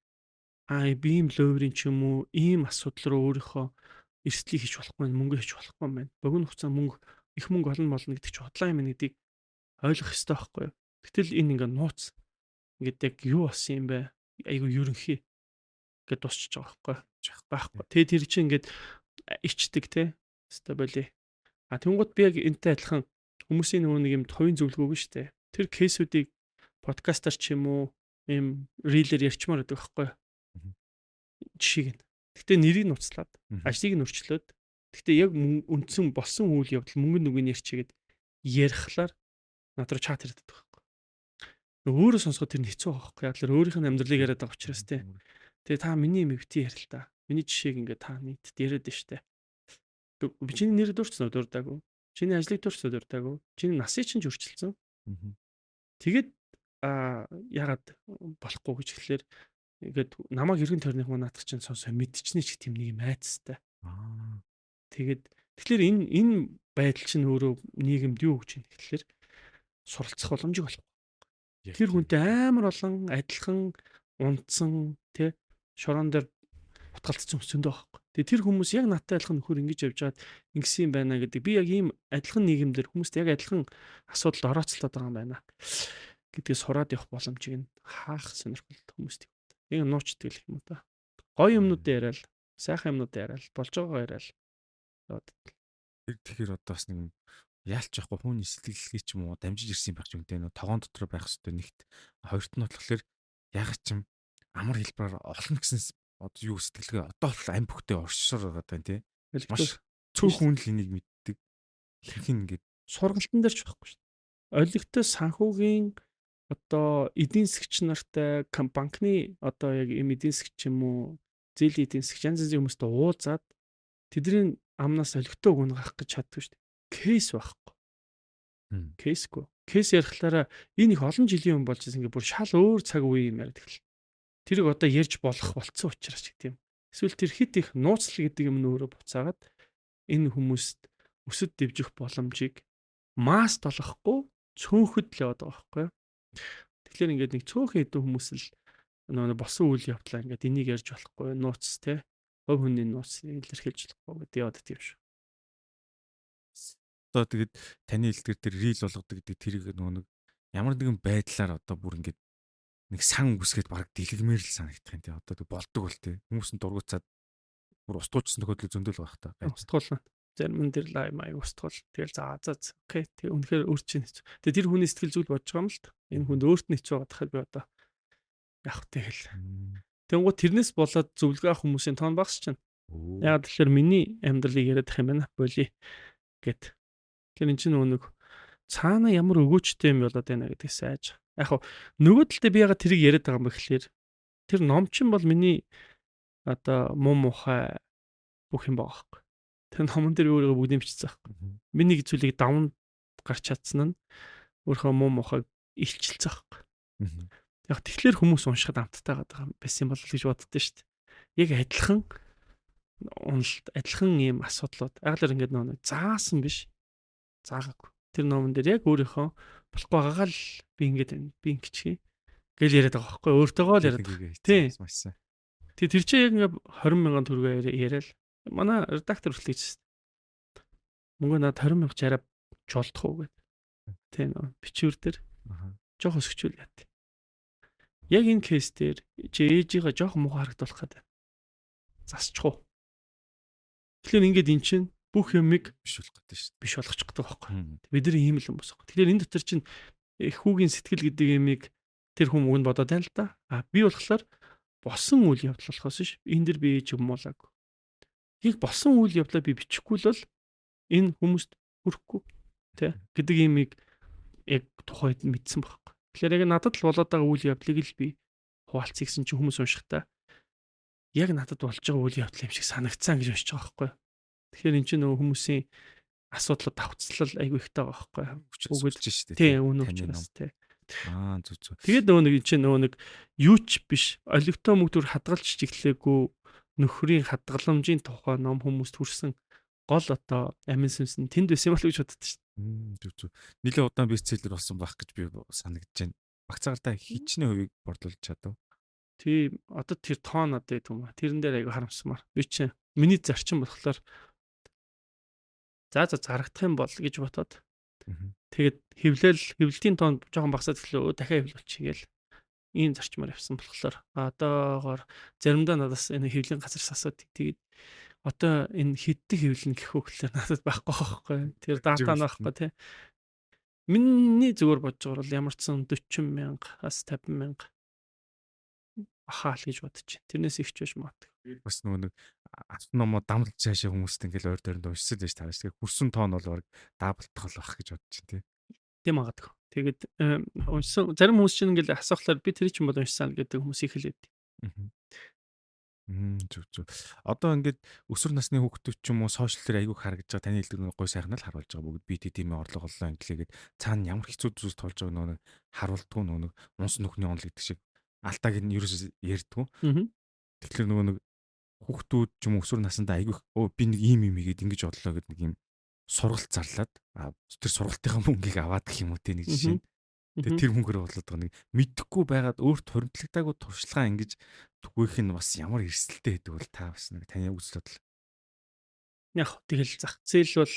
би ийм ловерийн ч юм уу ийм асуудал руу өөрийнхөө эрсдлийг хийж болохгүй, мөнгө хийж болохгүй юм байна. Богино хугацаанд их мөнгө болно гэдэг чинь худлаа юм байна гэдгийг ойлгох ёстой байхгүй юу? Гэтэл энэ ингээ нууц ингээд яг юу болсон юм бэ? Айгу ерөнхий ингээд дуусчих байгаа байхгүй. Тэгээ тэр чинь ингээд ичдэг те. Хэвээ боли. Тэнгууд би яг энтэй адилхан хүмүүсийн нөгөө нэг юм товын зөвлөгөөг шүү дээ. Тэр кейсүүдийг подкастаар ч юм уу ийм рилээр ярьчмаар байдаг байхгүй юу? Жишээг нь. Гэтэ нэрийг нуцлаад, ажлыг нь өрчлөөд. Гэтэ яг үндсэн болсон үйл явдал мөнгө нүг нь ярьчихэд ярихлаар надад чат ирдэг байхгүй. Өөрөө сонсоход тэр нь хэцүү байхгүй. Яг л өөрийнх нь амьдралыг яриад байгаа учраас те. Тэгээ та миний юм бити ярил та. Миний жишээг ингээ та нийтэд яриад нь штэ. Чиний нэр дурчсан дурдаагүй. Чиний ажлыг дурчсан дурдаагүй. Чиний насыг чинь өрчлсөн. Тэгээд ягаад болохгүй гэж хэлэхээр ингээд намайг эргэн тойрных наадах чинь сонсоо мэдчихнэ ч гэм нэг юм айцтай. Тэгээд тэгэхээр энэ байдал чинь өөрөө нийгэмд юу гэж юм тэгэхээр суралцах боломжийг олох. Тэр хүнтэй амар олон адилхан унтсан тий шорон дээр утгалтцсан өсөндөө байхгүй. Тэгээ тэр хүмүүс яг надтай адилхан нөхөр ингэж явж байгаад ингэсэн юм байна гэдэг. Би яг ийм адилхан нийгэмдэр хүмүүст яг адилхан асуудалд орооцолтоод байгаа юм байна гэдгийг сураад явах боломжийг нь хаах сонирхолтой хүмүүст. Яг нуучдаг гэх юм уу та. Гоё юмнууд яриад, сайхан юмнууд яриад, болж байгаагаа яриад. Тэгэхээр одоо бас нэг яалч яахгүй хүний сэтгэлгээ ч юм уу дамжиж ирсэн байх ч үнтэй нөө тогоон дотор байх хэрэгтэй нэгт. Хоёрт нь болохоор ягаад ч юм амар хэлбэрээр олон гэсэн одоо юу сэтгэлгээ одоо л ам бүхтэй оршсоор байгаа даа тий. Маш цөөхөн л энийг мэддэг. Ихэнх нь ингээд сургалтын дээр ч байхгүй шүү дээ. Олигтой санхүүгийн одоо эдийн засгч нартай банкны одоо яг эм эдийн засгч юм уу зээлийн эдийн засгч янз бүрийн хүмүүстэй уулзаад тэдний амнаас олигтой үг нь гарах гэж чаддаг шүү дээ. Кейс байхгүй. Кейсгүй. Кейс ярихлаараа энэ их олон жилийн өмнө болж байгаа ингээ бүр шал өөр цаг үе юм яриад эхэллээ. Тэрийг одоо ярьж болох болцсон учраас ч гэдэм. Эсвэл тэр хит их нууцлал гэдэг юм нөөрэ буцаагаад энэ хүмүүст өсөд дэвжих боломжийг масс толгохгүй цөөнхөд л яваад байгаа байхгүй юу? Тэгэхээр ингээд нэг цөөхөн хэдэн хүмүүс л нөгөө босон үйл явдлаа ингээд энийг ярьж болохгүй нууц те. Хов хүний нууц илэрхийлж болохгүй гэдэг яваад тийм шүү. Одоо тэгээд таны хэлдгээр тэр рил болгодог гэдэг тэрийг нөгөө нэг ямар нэгэн байдлаар одоо бүр ингээд нэг сан үсгээд баг дэлгэмээр л санагдах юм тий. Одоо тэг болдог бол тий. Хүмүүс нь дургуцаад бүр устгуулсан тохиолдол зөндөл байх та. Устгуулна. Зарим нь тэр лайв маяг устгуул. Тэгэл окей. Тэг үнэхээр өөрчлөн хэцүү. Тэг тэр хүний сэтгэл зүйл бодож байгаа юм л та. Энэ хүнд өөрт нь хэцүү байгаа дахад би одоо явах тэгэл. Тэнгуут тэрнээс болоод зөвлөгөө авах хүмүүсийн тоон багс чинь. Яг тэгэхээр миний амьдралыг яриад ах юм байна. Боли гэд. Тэгэхээр энэ чинь нөгөө нэг цаана ямар өгөөчтэй юм болоод байна гэдгийг сайж. Яг хөө нөгөө талдаа би ягаад тэрийг яриад байгаа юм бэ гэхээр тэр номчин бол миний одоо муу мухай бүх юм байгаа байхгүй. Тэр номон дээр өөрийгөө бүгдийг бичсэн байхгүй. Миний зүйлийг давн гарч чадсан нь өөрийнхөө муу мухайг илчилсэн байхгүй. Яг тэгэхээр хүмүүс уншихад амттай байгаа байсан болов гэж боддоо шүү дээ. Яг адилхан уналт, адилхан ийм асуудлууд аглаар ингээд нөө заасан биш. Заагаагүй. Тэр номон дээр яг өөрийнхөө болохгүй байгаагаа л би ингээд би ингэчээ гэл яриад байгаа байхгүй өөртөөгөө л яриад. Тийм. Тэгээ тэр чинь яг ингээд 20,000 төгрөгөөр яриад манай редактор хүртэл хийсэн. Мөнгө надад 20,000 жараа жолдох уу гэд. Тийм нөө бичвэр дээр. Жохо өсгчүүл яа. Яг энэ кейс дээр чи ээжигээ жоох муухай харагдуулах гэдэг. Засчих уу. Тэгэхээр ингээд эн чинь бүх юмыг биш болох гэдэг шүү дээ. Биш болгочих гэдэг байхгүй. Бид нар ийм л юм босгох. Тэгэхээр энэ дотор чинь хүүгийн сэтгэл гэдэг юмыг тэр хүн мөнгөнд бодоод байна л да. Би болохоор босон үйл явдал болохоос ш. Энэ дэр би ээж юмуулаагүй. Яг босон үйл явдлаа би бичихгүй л энэ хүмүүст хүрэхгүй тий гэдэг юмыг яг тухайд мэдсэн байхгүй. Тэгэхээр яг надад л болоод байгаа үйл явдлыг л би хуваалцъя гэсэн чинь хүмүүс уншихтаа яг надад болж байгаа үйл явдал юм шиг санагцсан гэж уншиж байгаа байхгүй. Тэгэхээр эн чинь нөгөө хүмүүсийн асуудлууд давхцлал айгүй ихтэй байгаа байхгүй. Үгүйж шүү дээ. Тийм үнэ учраас тий. Зүг. Тэгээд нөгөө нэг чинь нөгөө нэг юу ч биш олигтой мөгтөр хадгалж чиглэлээгүй нөхрийн хадгаламжийн тухай ном хүмүүст хүрсэн гол одоо амин сүнс нь тэнд байсан болов гэж боддоо шүү. Зүг. Нилээ удаан бестселлер болсон байх гэж би санагдаж байна. Багцаагаартай хичнээн хувийг борлуулж чадав. Тийм одоо тэр тоон одоо юм аа. Тэрэн дээр айгүй харамсмаар. Би чинь миний зарчим болохоор за зарагдах юм бол гэж бодоод тэгээд хэвлэлтийн тоон жоохон багасаад эхлэв. Дахиад хэвлүүлчих гээл. Ийм зарчмаар явсан болохоор одоогоор заримдаа надаас энэ хэвлэлийн газраас асуудаг. Тэгээд одоо энэ хэддэг хэвлэн гэхүү гэхээр надад байхгүй байхгүй. Тэр дата нь байхгүй тий. Миний зүгээр бодож байгаа бол ямар ч сан 40,000-аас 50,000 ахаал гэж бодож байна. Тэрнээс ихч биш магадгүй. Бас нөгөө нэг автономо дамлж цаашаа хүмүүст ингээл ойр дөрөнд уншсан байж таарч. Тэгээ хүрсэн тоон бол баг даблдах бол байх гэж бодож байна тий. Тийм магадгүй. Тэгээд уншсан зарим хүмүүс чинь ингээл асуухлаар би тэр чинь бол уншсан гэдэг хүмүүс их л байдаг. Зүг. Одоо ингээд өсвөр насны хүүхдүүд ч юм уу сошиал дээр айгүйх харагдаж байгаа таны хэлдэг нэг гой сайхан л харуулж байгаа бүгд бит тимээ орлого оллоо инглигээд цаана ямар хэцүү зүйлс тулж байгааг нөгөө харуулдгүй нөгөө унс нүхний онол гэдэг шиг алтааг нь ерөөсөө ярьдгүй. Тэгэхээр нөгөө нэг хүүхдүүд ч юм уу өсвөр насндаа айгүйх би нэг ийм ийгээд ингэж бодлоо гэдэг нэг юм сургалт зарлаад тэр сургалтынхаа мөнгийг аваад гэх юм уу те нэг жишээ. Тэгээ тэр мөнгөөр болоод байгаа нэг мэдхгүй байгаад өөрт хоригдлагдаагүй туршлагаа ингэж түгээх нь бас ямар эрсдэлтэй гэдэг бол та бас нэг таны үзэл бодол. Яг тэгэл зах зээл бол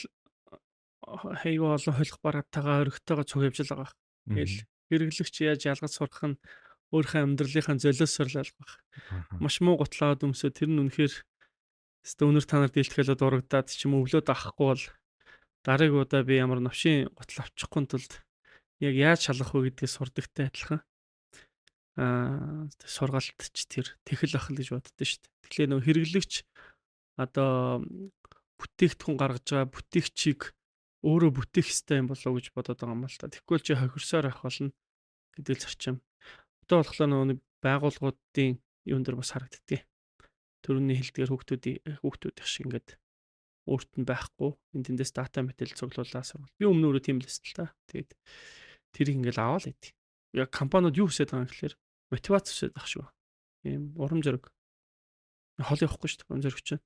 хайгаа олон холих бараатайгаа өргөтөйгөө цуг явж л байгаа. Тэгэл хэрэглэгч яаж ялгаж сурах нь өөрийнхөө амьдралынхаа золиос сурлал байх. Маш муу готлоод өмсөө тэр нь үнэхээр өнөр танаар дийлдэхэлээ дурагдаад ч юм өвлөөд авахгүй бол дараагийн удаа би ямар новшийн готл авчихгүй тулд яг яаж шалгах вэ гэдгийг сурдагтай адилхан. Сургалт ч тэр тэхэл ах л гэж боддоо шүү дээ. Тэгэхээр нөө хэрэглэгч одоо бүтээгдэхүүн гаргаж байгаа бүтээгчийг өөрөө бүтээх хэрэгтэй юм болоо гэж бодоод байгаа юм л та. Тэгэхгүй чи хохирсоор авах болно гэдэг зарчим. Одоо болохоор нэг байгууллагуудын юун дээр бас харагддгийг. Төрөний хэлдгээр хүүхдүүд их шиг ингээд өөрт нь байхгүй энэ тэндээс дата мэтэл цуглуулаа сурвал. Би өмнө өөрөө тийм л байсан л та. Тэгээд тэрийг ингээд аваад идэв. Яг компаниуд юу хийсэд байгаа юм гэхээр мотивац хийсэд байгаа шүү. Ийм урам зориг. Хол явахгүй шүү дээ. Урам зориг чинь.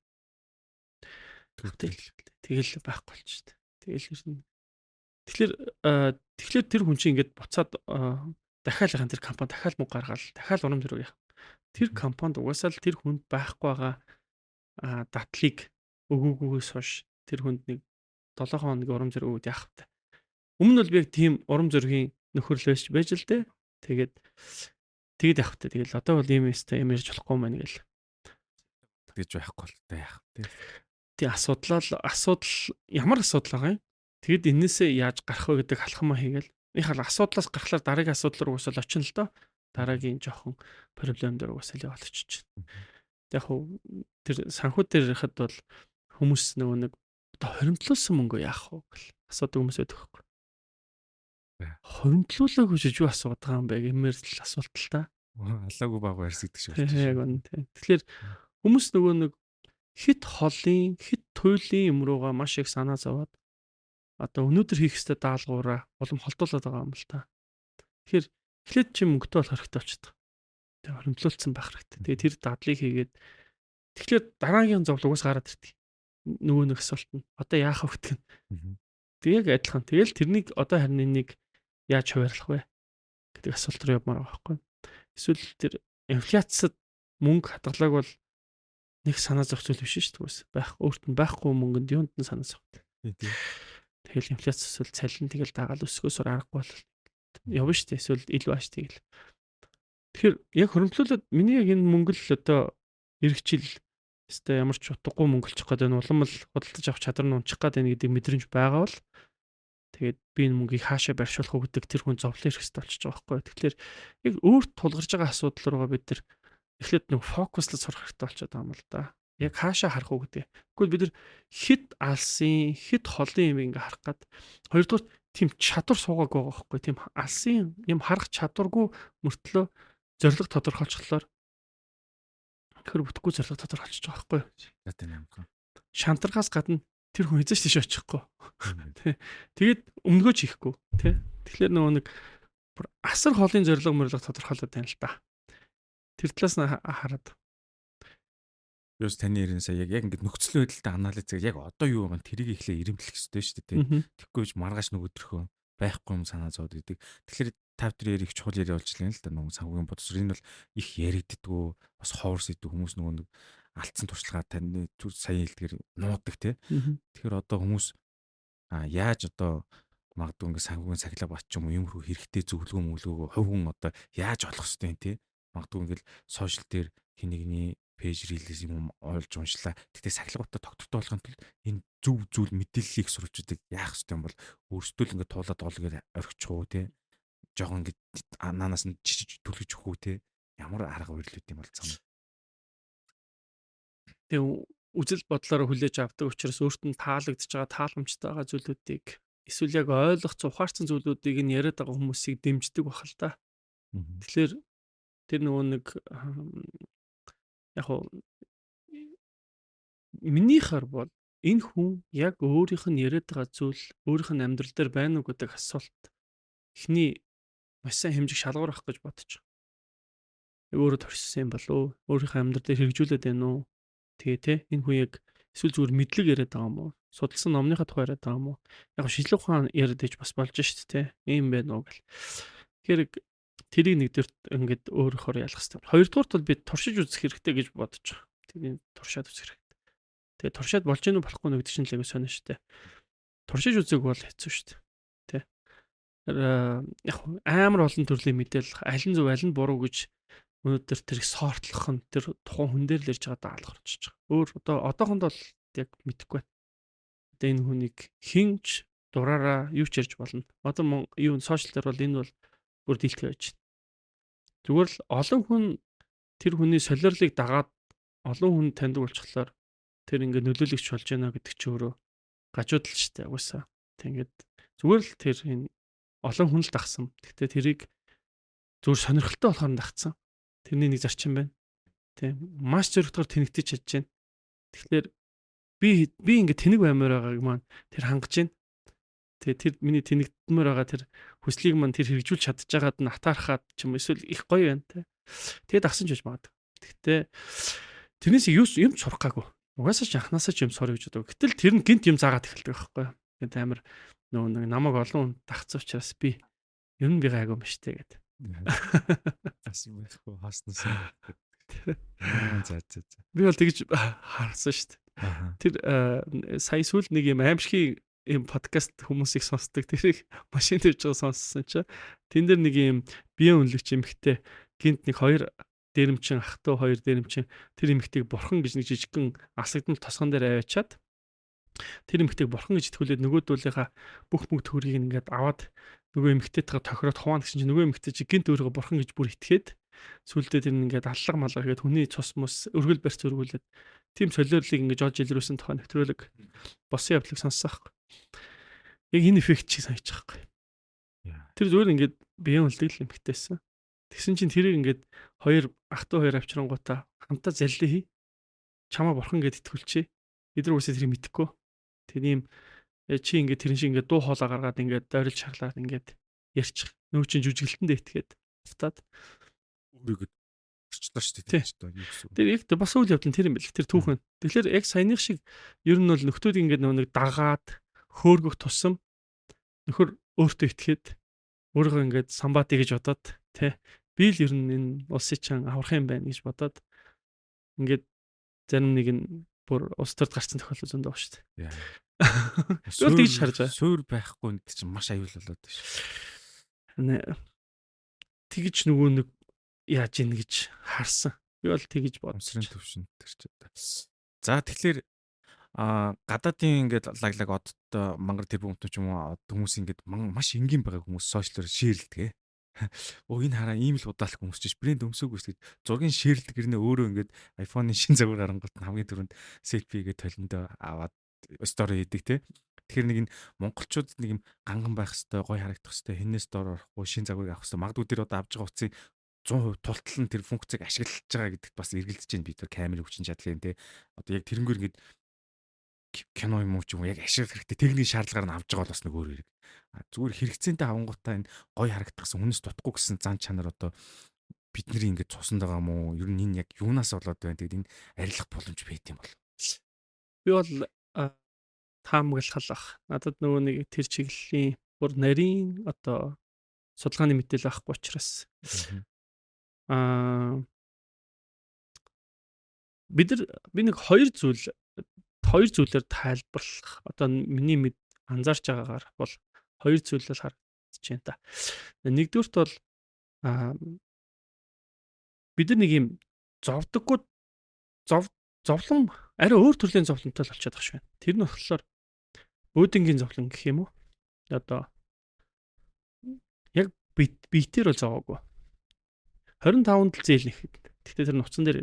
Тэгэл байхгүй л шүү дээ. Тэгэхээр тэр хүн чинь ингээд буцаад дахиад яхан тэр компани дахиад мөнгө гаргаад дахиад урам зориг яах. Тэр компанид угаасаа л тэр хүнд байхгүй байгаа датлыг өгөөгүйгээс хойш тэр хүнд нэг 7 хоног урам зориг өгөөд яах вэ? Өмнө нь бол би яг тийм урам зоригийн нөхөрлөөс байж л дээ. Тэгээд яах вэ? Тэгэл одоо бол ийм юм ярьж болохгүй мэн гэл. Тэгж байхгүй л та яах вэ? Тий асуудал ямар асуудал байгаа юм? Тэгэд энээсээ яаж гарах вэ гэдэг халахмаа хийгээл. Их хал асуудлаас гарахлаар дараагийн асуудал руу уусаал очино л доо. Дараагийн жоохон проблем дээр уусаал яваад очиж чинь. Яг хуу тэр санхүү дээр ирэхэд бол хүмүүс нөгөө нэг одоо хоримтлуулсан мөнгөө яах вэ гэл асуудаг хүмүүс байдаг байхгүй. Хоримтлуулаагүй ч юу асууад байгаа юм бэ гэмээр л асуулт л та. Алаагүй баг ярьс гэдэг шиг байна. Яг үнэ тийм. Тэгэхээр хүмүүс нөгөө нэг хит холын, хит туйлын юм руугаа маш их санаа зовоод одоо өнөөдөр хийх ёстой даалгавраа улам холдуулаад байгаа юм л та. Тэгэхээр эхлээд чи мөнгөтэй болох хэрэгтэй болчихдог. Тэгээ хоримтлуулсан байх хэрэгтэй. Тэгээ тэр дадлыг хийгээд тэгэхээр дараагийн зовлог уус гараад ирдэг. Нөгөө нэг асуулт нь одоо яах вэ гэдэг нь. Тэг яг адилхан. Тэгэл тэрнийг одоо харин энийг яаж хуваарлах вэ гэдэг асуулт руу явмаар байгаа байхгүй. Эсвэл тэр инфляцид мөнгө хадгалаг бол нэг санаа зовх зүйл биш шүү дээ. Байх өөрт нь байхгүй мөнгөнд юунд нь санаа зовх. Тэгэл инфляц эсвэл цалин тэгэл дагаал өсгөөсөр аргагүй бол явна шүү дээ. Эсвэл илүү ааш тэгэл. Тэгэхээр яг хөрөмтлүүлээд миний яг энэ мөнгө л одоо эргэжил өстой ямар ч утгагүй мөнгөлчих гээд байна. Улам л худалдаж авах чадвар нь унчих гээд байна гэдэг мэдрэмж байгаа бол тэгээд би энэ мөнгийг хаашаа барьшуулах уу гэдэг тэр хүн зовлон ирэх хэрэгтэй болчихж байгаа байхгүй. Тэгэхээр яг өөрт тулгарч байгаа асуудал руугаа бид нар эхлээд нэг фокуслж сурах хэрэгтэй болчиход байгаа юм л да. Яг хаашаа харах уу гэдэг. Тэгвэл бид нар хит алсын, хит холын юм ингээ харах гад хоёрдугаар тийм чадвар суугааг байгаа байхгүй. Тийм алсын юм харах чадваргүй мөртлөө зориг тодорхойлчихлоор тэр бүтэхгүй зориг тодорхойлчихж байгаа байхгүй. Шантаргаас гадна тэр хүн эзэж тийш очихгүй. Тэ. Тэгээд өмнөгөөч хийхгүй. Тэ. Тэгэхээр нөгөө нэг асар холын зориг тодорхойлоод тань л та. Тэр талаас нь хараад. Юус таны ярин сая яг ингээд нөхцөл байдалтай анализ яг одоо юу байгаа нь тэрийг ихлэ ирэмтлэх хэрэгтэй шүү дээ. Тэгэхгүй ч маргааш нөгөөдрөхөө байхгүй юм санаа зовд идэг. Тэгэхээр тавтар ярих чухал яриа болж байна л да нөгөө санхүүгийн бодисор энэ бол их яригддгүү бас ховор сэдв хүмүүс нөгөө нэг алдсан туршлагаа таны сая хэлдгээр нуудаг те. Мгм. Тэгэхээр одоо хүмүүс яаж одоо магадгүй ингээ санхүүгийн сахилаа бат ч юм уу юм руу хэрэгтэй зөвлөгөө мөлгөөгөө хувь хүн одоо яаж олох хэвтэй юм те. Магадгүй ингээл сошиал дээр хинэгний пэйж рилиз юм олж уншлаа. Тэгтээ сахилгуудаа тогтвортой болгохын тулд энэ зөв зүйл мэдээллийг сурвалжуудыг яах хэвтэй юм бол өөрсдөө л ингээ туулаад олгоор орхичих уу те. Жохон ингээ наанаас нь жижиг түлгэж өгөх үү те. Ямар арга барил үүд юм бол зам. Тэгээ үзэл бодлороо хүлээж авдаг учраас өөрт нь таалагдж байгаа тааламжтай байгаа зүйлүүдийг эсвэл яг ойлгох ухаарсан зүйлүүдийг нь яриад байгаа хүмүүсийг дэмждэг бах л да. Тэгэхээр тэр нөгөө нэг яг хуу минийхэр бол энэ хүн яг өөрийнх нь яриад байгаа зүйл өөрийнх нь амьдрал дээр байна уу гэдэг асуулт эхний маш сайн хэмжиг шалгуур авах гэж бодож байгаа. Өөрөө торшсон юм болов уу? Өөрийнхөө амьдрал дээр хэрэгжүүлээд байна уу? Тэгээ те энэ хүн яг эсвэл зүгээр мэдлэг яриад байгаа юм уу? Судалсан номныхаа тухай яриад байгаа юм уу? Яг шинжлэх ухаан яриад иж бас болж шүү дээ те. Ийм байна уу гэл. Тэгэхээр тэрийг нэгдүгээр ингээд өөрөөр ялах хэрэгтэй. Хоёрдугаарт бол бид туршиж үзэх хэрэгтэй гэж бодож байгаа. Тэгээд туршаад үзэх хэрэгтэй. Тэгээд туршаад болж гэнэ үү болохгүй нь гэдэг чинь л аягүй сонир шүү дээ. Туршиж үзэх бол хэцүү шүү дээ. Тэ. Яг амар олон төрлийн мэдээлэл аль нь зөв аль нь буруу гэж өнөөдөр тэр их сортлох нь тэр тухайн хүн дээр л ирж байгаа даалгавар болчихж байгаа. Өөр одоохонд бол яг мэдэхгүй байна. Одоо энэ хүнийг хинч дураараа юу ч ярьж болно. Одоо юу сошиал дээр бол энэ бол бүр дийлдэх байж байна. Зүгээр л олон хүн тэр хүний солиорлыг дагаад олон хүн таньдаг болчихлоор тэр ингээд нөлөөлөгч болж байна гэдэг чи өөрөө гажууд л штэ угаасаа. Тэг ингээд зүгээр л тэр энэ олон хүн л дагсан. Гэхдээ тэрийг зүгээр сонирхолтой болохоор дагцсан. Тэрний нэг зарчим байна. Тийм. Маш зөрөгтөр тэнэгтэж чадж байна. Тэгэхээр би ингээд тэнэг баймаар байгааг маань тэр хангаж байна. Тэгээ тэр миний тэнэгдмээр байгаа тэр хүслийг маань тэр хэрэгжүүлж чадчихагаад нь атаархаад ч юм эсвэл их гоё байна те. Тэгээд агсан ч гэж магадгүй. Гэхдээ тэрнээс юм ч сурах гаагүй. Угаасаа ч анханасаа ч юм сурах гэж боддог. Гэтэл тэр нь гинт юм заагаад эхэлдэг байхгүй юу. Тэгээд амар нөгөө нэг намайг олон хүн дагцсан учраас би ер нь би гайгүй юм штэ гэдэг. Бас юм байхгүй хааснаас. За. Би бол тэгж харсан штэ. Тэр сая сүүл нэг юм аимшигын ийм подкаст хүмүүсийг сонсдог. Тэрийг машин тавьж байгаа сонссон чинь тэн дээр нэг ийм биеийн үнэлэгч эмэгтэй гинт нэг хоёр дээрэмчин ах トゥ хоёр дээрэмчин тэр эмэгтэйг бурхан гэж нэг жижигхэн асагдмал тосгон дээр аваачаад тэр эмэгтэйг бурхан гэж итгүүлээд нөгөөдүүлийнхаа бүх мөнгө төгрөгийг ингээд аваад нөгөө эмэгтэйтэйгээ тохироод хуваана гэсэн чинь нөгөө эмэгтэй чи гинт өөрийгөө бурхан гэж бүр итгээд сүулдээ тэр ингээд аллах малгай хийгээд хүний цус мус өргөл барьц өргүүлээд тийм солиорлыг ингээд жож илрүүлсэн тухай нэвтрүүлэг босын явдлыг сонссоо. Яг энэ эффект чи санаж байгаа байхгүй. Тэр зүгээр ингээд биеийн үлдэгдэл эмхтэйсэн. Тэгсэн чинь тэрийг ингээд хоёр ах トゥ хоёр авчрангуудаа хамтаа заллий хий. Чамаа бурхан гэд итгүүлчихье. Эдгээр үсээ тэрийг мэдэхгүй. Тэр ийм чи ингээд тэрэн шиг ингээд дуу хоолой гаргаад ингээд дойролж шарлаад ингээд ярьчих. Нөө чин жүжиглэлтэндээ итгээд автаад өөрийгөө орчлоо шүү дээ ч одоо юу гэсэн. Тэр их бас үйл явдал тэр юм бэл. Тэр түүхэн. Тэгэхээр яг саяных шиг ер нь бол нөхдүүд ингээд нэг дагаад хөөргөх тусам нөхөр өөртөө итгээд өөрийгөө ингээд самбати гэж бодоод тий би л ер нь энэ улсын чан аврах юм байна гэж бодоод ингээд зарим нэг нь бүр улс төрд гарсан тохиолдол зөндөө байна шүү дээ. Зөв тэгж харж байгаа. Суур байхгүй гэдэг чинь маш аюул болоод байна шүү. Тэгж нөгөө нэг яаж ийн гэж харсан. Би бол тэгж бодсон. Төвшин тэр ч одоо. За тэгэхээр гадаадын ингээд лаглаг одод мангар тэрбум ч юм уу хүмүүс ингээд маш энгийн байгаа хүмүүс сошиалор шеэрлдэг. Энэ хараа ийм л удаалах хүмүүс чинь брэнд өмсөөгүй шүү дээ. Зургийн шеэрлдэг гэрнээ өөрөө ингээд iPhone-ын шин загвар харангуут нь хамгийн түрүүнд селфигээ толиндоо аваад стори хийдэг те. Тэгэхээр нэг энэ монголчуудад нэг юм ганган байх хэвээр гоё харагдах хэвээр хинээс дор орохгүй шин загварыг авах хэвээр магадгүй тэр одоо авж байгаа утсыг 100% тултал нь тэр функцийг ашиглаж байгаа гэдэгт бас эргэлдэж байна бид тэр камерын хүчин чадлын те. Одоо яг тэрнгээр ингээд кино юм уу ч юм уу яг ашиглах хэрэгтэй техникийн шаардлагаар нь авж байгаа бол бас нэг өөр хэрэг. Зүгээр хэрэгцээндээ авангуудаа энэ гоё харагдахсан хүнээс дутхгүй гэсэн зан чанар одоо бидний ингээд цусан байгаа юм уу? Ер нь энэ яг юунаас болоод байна? Тэгэд энэ арилах боломж байт юм бол. Би бол таамаглах. Надад нөгөө нэг тэр чиглэлийн бүр нарийн одоо судалгааны мэдээлэл авахгүй учраас аа би нэг хоёр зүйлээр тайлбарлах одоо миний анзаарч байгаагаар бол хоёр зүйлэл харагдаж байна та. Нэгдүгürt бол аа бид нар нэг юм зовдөггүй зовлон арай өөр төрлийн зовлонтой л болчиход байгаа шүү. Тэр нь болохоор өөдөнгийн зовлон гэх юм уу? Одоо яг биетээр бол зовоогүй. 25-нд л зээл нэхэд. Гэхдээ тэр нуцсан дээр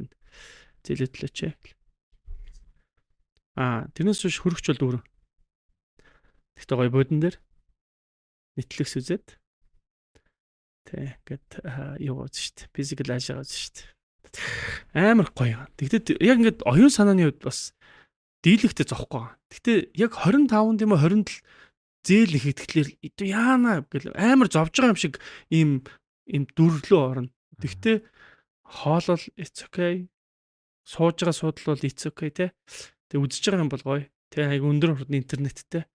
зээлэтлээч. Тэрнээс биш хөрөгч бол дүүрэн. Гэхдээ гоё бодон дээр Netflix үзээд ингээд юу gooц шүү дээ. Physical аж gooц шүү дээ. Амар гоё. Тэгтээ яг ингээд оюун санааны хувьд бас дийлэхтэй зовхгүй. Тэгтээ яг 25-нд юм уу 20-нд л зээл нэхэд тэгэхээр яана гэл амар зовж байгаа юм шиг ийм дүрлөө орно. Тэгтээ хоолол it's okay. Сууж байгаа суудлал бол it's okay те. Тэг үзэж байгаа юм бол гоё. Тэ айгу өндөр хурдны интернеттэй.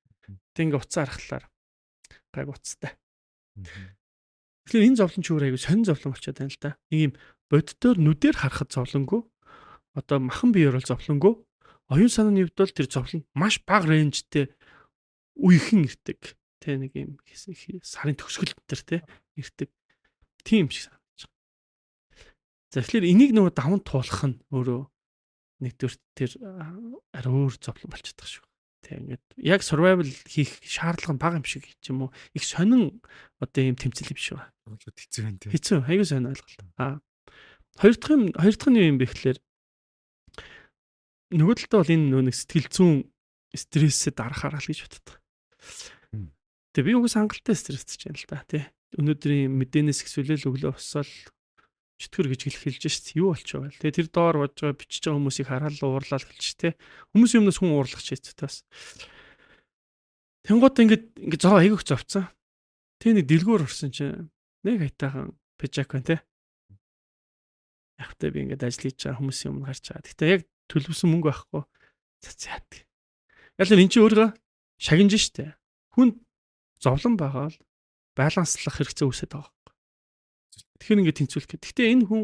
Тэг ингээ уцаа харахлаар гайг уцтай. Тэгэхээр энэ зовлон ч өөр айгу сонин зовлон болчиход байна л да. Нэг юм боддоор нүдээр харахад зовлонгүй. Одоо махан биеэр бол зовлонгүй. Оюун санааны хувьд бол тэр зовлон маш бага рейнжтэй үехэн ирдэг. Тэ нэг юм сарын төгсгөл төр тэ ирдэг. Тийм шиг санагдаж байна. За тэгэхээр энийг нөгөө даван туулах нь өөрөө нэгдүгээр тэр арай өөр зовлон болчиход байгаа шүү. Тэг ингээд яг survival хийх шаардлага нь бага юм шиг юм уу? Их сонин одоо юм тэмцэл юм шиг байна. Хэцүү байна тийм. Хэцүү, аягүй сонин ойлголт. Хоёр дахь нь юм бэ гэхлээр нөгөө талдаа бол энэ нэг сэтгэл зүйн стрессэд дарахаар л гэж боддог. Тэгээ би угс хангалттай стресстэй байна л да тий. Өнөөдрийн мэдээнээс хэсвэлэл өглөө босоод чөтгөр гэж хэлж шít. Юу болчихоо вэ? Тэгээ тэр доор бож байгаа бичиж байгаа хүмүүсийг хараад уурлаад хэлж тий. Хүмүүс юмнаас хүн уурлах чийц таас. Тэнгууд ингээд зоо айгүйх зовцсон. Тэ нэг дэлгүүр орсон чинь нэг хайтаахан пижак байна тий. Ягтай би ингээд ажил хийж байгаа хүмүүсийн өмнө гарч байгаа. Гэтэ яг төлөвсөн мөнгө байхгүй. Цацаад. Ялла эн чинь өөрөө шагнаж штэ. Хүн зовлон байгаа л баланслах хэрэгцээ үүсэж байгаа. Тэгэхээр ингээд тэнцвүүлэх гэдэг. Гэтэ энэ хүн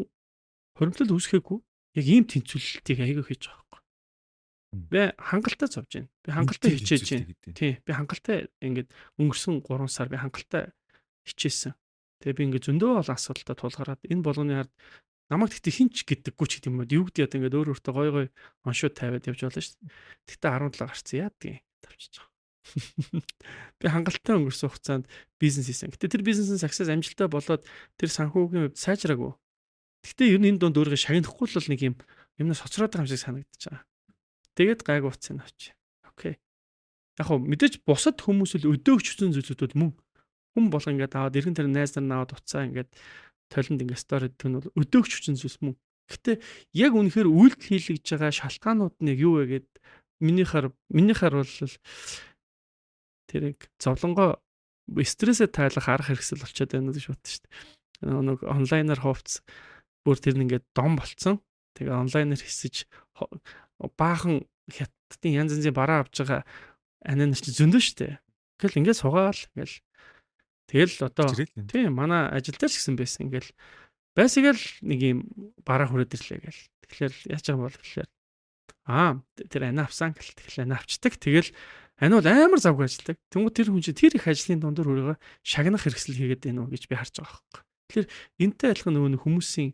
хоримтлал үүсгэхгүй яг ийм тэнцвүүлэлтийг аягүй хийж байгаа байхгүй. Би хангалттай зовж байна. Би хангалттай хичээж байна. Тий, би хангалттай ингээд өнгөрсөн 3 сар би хангалттай хичээсэн. Тэгээ би ингээд зөндөө олон асуудалтай тулгараад энэ болгоны хард намайг тэгтээ хинч гэдэггүй ч гэдэм юм. Юу гэдэг ингээд өөр өөртөө гой оншууд тавиад явж болно шүү дээ. Тэгтээ 17 гарцсан яадгийг тавьчихж байгаа. Би хангалттай өнгөрсөн хугацаанд бизнес хийсэн. Гэтэ тэр бизнесийн success амжилттай болоод тэр санхүүгийн хувьд сайжраагүй. Гэтэ ер нь энэ донд өөрийгөө шагнахгүй л нэг юмнаас хоцроод байгаа юм шиг санагдаж байгаа. Тэгээд гайг уцсан авч. Окей. Яг хөө мэдээж бусад хүмүүс л өдөөгч хүсэн зүйлүүд мөн хүн бол ингээд аваад эргэн тэр найз нар наваад уцаа ингээд толинд ингээд стори гэдэг нь бол өдөөгч хүсэн зүйлс мөн. Гэтэ яг үнэхээр үйлдэл хийлгэж байгаа шалтгаанууд нь юу вэ гэд минийхаар бол тэрийг зовлонгоо стрессээ тайлах арга хэрэгсэл болчиход байна гэж бодсон шүү дээ. Нэг онлайнаар хувцс бүр тэр нь ингээд дом болцсон. Тэгээ онлайнаар хийсэж баахан хятадын янз янзын бараа авч байгаа анаа нар чи зөндөө шүү дээ. Ингээл ингээд сугаал ингээл тэгэл одоо тийм манай ажил дээр ч гэсэн байсан ингээл байсаgal нэг юм бараа хүрээд ирлээ гээл. Тэгэхээр яаж байгаа бол тэгэхээр тэр анаа авсан гэл тэгэхээр анаа авчдаг. Тэгэл ань бол амар завгүй ажилладаг. Тэнгуү тэр хүн чинь тэр их ажлын дундор өөрийгөө шагнах хэрэгсэл хийгээд байна уу гэж би харж байгаа байхгүй. Тэгэхээр энтэй адилхан нөгөө хүмүүсийн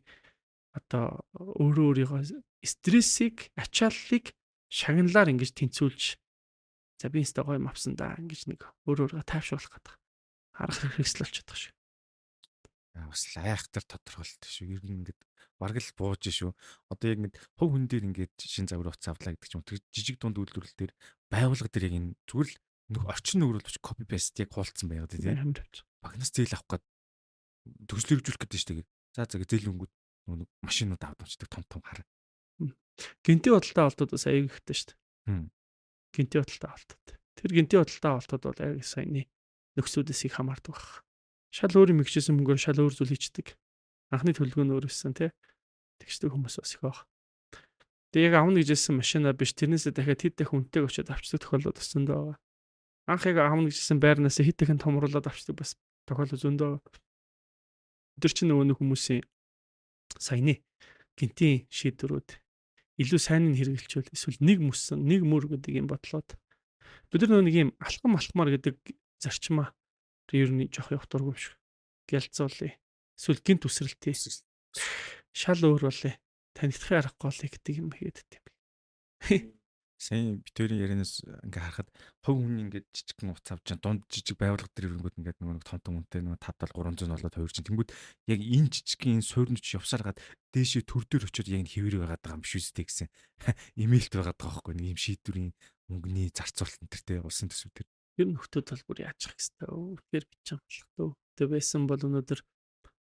одоо өөрийнхөө стрессийг, ачааллыг шагналаар ингэж тэнцвүүлж за би энэ гоё юм авсан да ингэж нэг өөрийгөө тайвшруулах гэдэг арга хэрэгсэл болчиход байгаа шүү. Бас айхтар тодорхойлт шүү. Ер нь ингээд бараг л бууж шүү. Одоо яг нэг хов хүн дээр ингээд шин загвар утас авлаа гэдэг ч юм. Тэр жижиг дунд үйлдвэрлэл дээр байгууллага дээр яг энэ зүгээр л нэг орчин нөхрөлж copy paste яг хуулцсан байгаад тийм. Багнаас зээл авах гээд төгслөржүүлэх гэдэг шүү дээ. За зээл өнгөд нэг машинууд аваад унцдаг том хар. Гинти бодолтой олтууд бас аяг ихтэй шүү дээ. Гинти бодолтой олтууд. Тэр гинти бодолтой олтууд бол аяг саяны нөхцүүдээс их хамаардаг баг. Шал өөр юм ихжсэн мөнгөөр шал өөр зүйл хийдэг. Анхны төлөвлөгөө нь өөр өссөн тий. Тэгшдэг хүмүүс бас их баг. Тэгээ яг авна гэжсэн машина биш тэрнээсээ дахиад хэд дахин үнэтэйг очиод авчдаг тохиолдол бас зөндөө байгаа. Анх яг авна гэжсэн байрнаас хэд дахин томруулаад авчдаг бас тохиолдол зөндөө. өдөр чинь нөгөө нэг хүмүүсийн саяны гинтийн шийдвэрүүд илүү сайн нь хэрэгжилчүүл эсвэл нэг мөссөн нэг мөр гэдэг юм бодлоод бид нар нөгөө нэг юм алхам алхмаар гэдэг зарчмаа ер нь жоох явах дургүй юм шиг гялцуулъя эсвэл гинт үсрэлтээ шал өөр болъё танигдахын аргагүй болъё гэдэг юм хийгээд байт. Сайн битүүрийн ярианаас ингээ харахад хувь хүн ингээд жижигхэн утас авч чам дунд жижиг байгууллага төр ирэнгүүт ингээд нөгөө том том үнэтэй нөгөө 5 7 300 болоод 2 чинь тэнгүүд яг энэ жижигхэн суур нь ч явсаар гад дээшээ төр дээр очиод яг хэвээр байгаад байгаа юм биш үстэй гэсэн имэйлт байгаад байгаа байхгүй нэг юм шийдвэрийн мөнгөний зарцуулалт энэ төртэй улсын төсөв төр. Ер нь нөхдөд бол бүр яаж ах хэвээр үнэхээр бичсэн болох төө. Тэ байсан бол өнөөдөр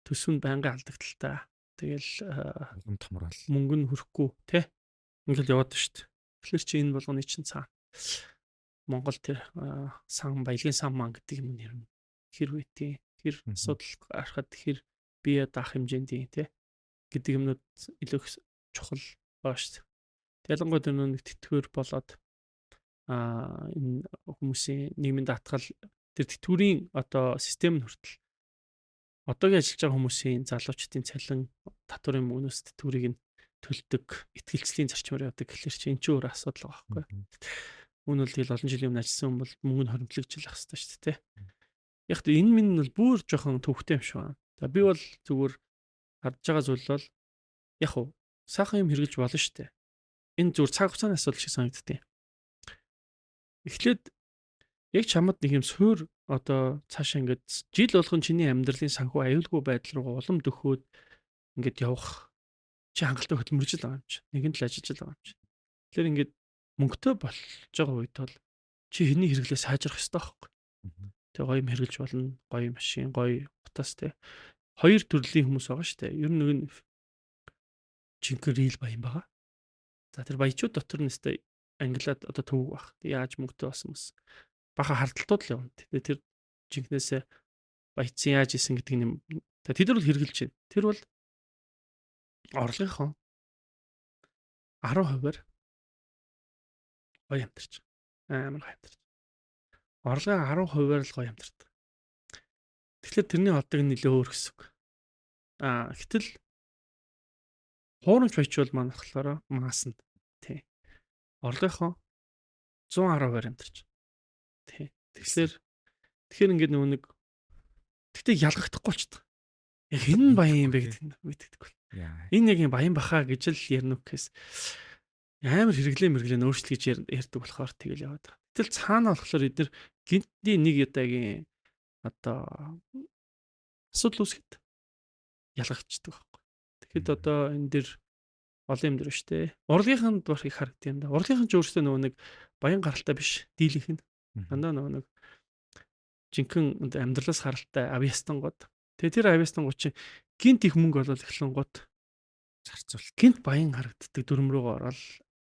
төсөв нь байнга алдагдaltaа. Тэгэл томрол мөнгө нь хүрэхгүй тий. Ингээл яваад шүү дээ. Тэгэхээр чи энэ болгоны чинь цаа Монгол тэр сан баялагын сан маань гэдэг юм нэр нь хэр вэти хэр асуудал гарахад хэр бие даах хэмжээнд тий гэдэг юмнууд илүү чухал баа шүү дээ. Ялангуяа тэр нэг тэтгэвэр болоод энэ хүмүүсийн нийгмийн даатгал тэр тэтгэврийн одоо систем нь хүртэл одоогийн ажиллаж байгаа хүмүүсийн залуучдын цалин татварын мөнгнөөс тэтгэврийг нь төлдөг итгэлцлийн зарчмаар явдаг гэхэлэр чи эн чинь өөр асуудал байгаа байхгүй. Үүн бол тэгэл олон жилийн өмнө ажилласан хүн бол мөнгө нь хоримтлагдчих байх хэрэгтэй шүү дээ. Яг тэ энэ минь бол бүр жоохон төвхтэй юм шиг байна. За би бол зүгээр харж байгаа зүйл бол яг уу сайхан юм хэрэгжилж болно шүү дээ. Энэ зүгээр цаг хугацааны асуудал шиг санагдтыг. Эхлээд яг чамд нэг юм суур одоо цаашаа ингээд жил болгон чиний амьдралын санхүү аюулгүй байдал руу улам дөхөөд ингээд явах чи хангалттай хөдөлмөрж л байгаа юм чи. Нэгэн л ажиллаж л байгаа юм чи. Тэгэхээр ингээд мөнгөтэй болж байгаа үед бол чи хэний хэрэглээ сайжрах ёстой байхгүй. Тэгээ гоё юм хэрэглэж болно. Гоё машин, гоё утас те. Хоёр төрлийн хүмүүс байгаа шүү дээ. Ер нь нэг нь жинхэнэ рил баян байгаа. За тэр баячууд дотор нь өстэй англиад одоо төвөг баг. Яаж мөнгөтэй болсон мэс. Баха хардталтууд л явна. Тэгээ тэр жинхнээсээ баяцсан яаж исэн гэдэг юм. Тэд нар бол хэрэгжилж байна. Тэр бол орлогынхон 10%-аар гоё амтарч. Амар гоё амтарч. Орлогын 10%-аар л гоё амтардаг. Тэгэхээр тэрний хоолтыг нэлээ өөр гэсэн үг. Гэтэл хуурамч баячвал маань болохоор маасанд тий. Орлогынхон 110%-аар амтарч. Тий. Тэгэхээр ингээд нөгөө нэг тэгтээ ялгахдахгүй болчихдог. Яг энэ баян юм бэ гэдэг нь мэддэггүй. Энэ яг юм баян бахаа гэж л ярина гэхээс амар хэрэглээ өөрчлөлт гэж ярьдаг болохоор тэгэл яваад байгаа. Гэтэл цаана болохоор эдгээр гинтний нэг удаагийн одоо асуудал үүсгэхэд ялгагдчихдаг байхгүй. Тэгэхэд одоо энэ дэр олон юм дэр шүү дээ. Урлагийнханд баг их харагдсан юм да. Урлагийнхан ч өөрөөсөө нөгөө нэг баян гаралтай биш дийлийнх нь. Дандаа нөгөө нэг жинхэнэ амьдралаас харалтай авьяастангууд. Тэгээ тэр авьяастангууд чинь гинт их мөнгө олоод эхлэнгууд зарцуулт. Гинт баян харагддаг дүрм рүүгээ ороод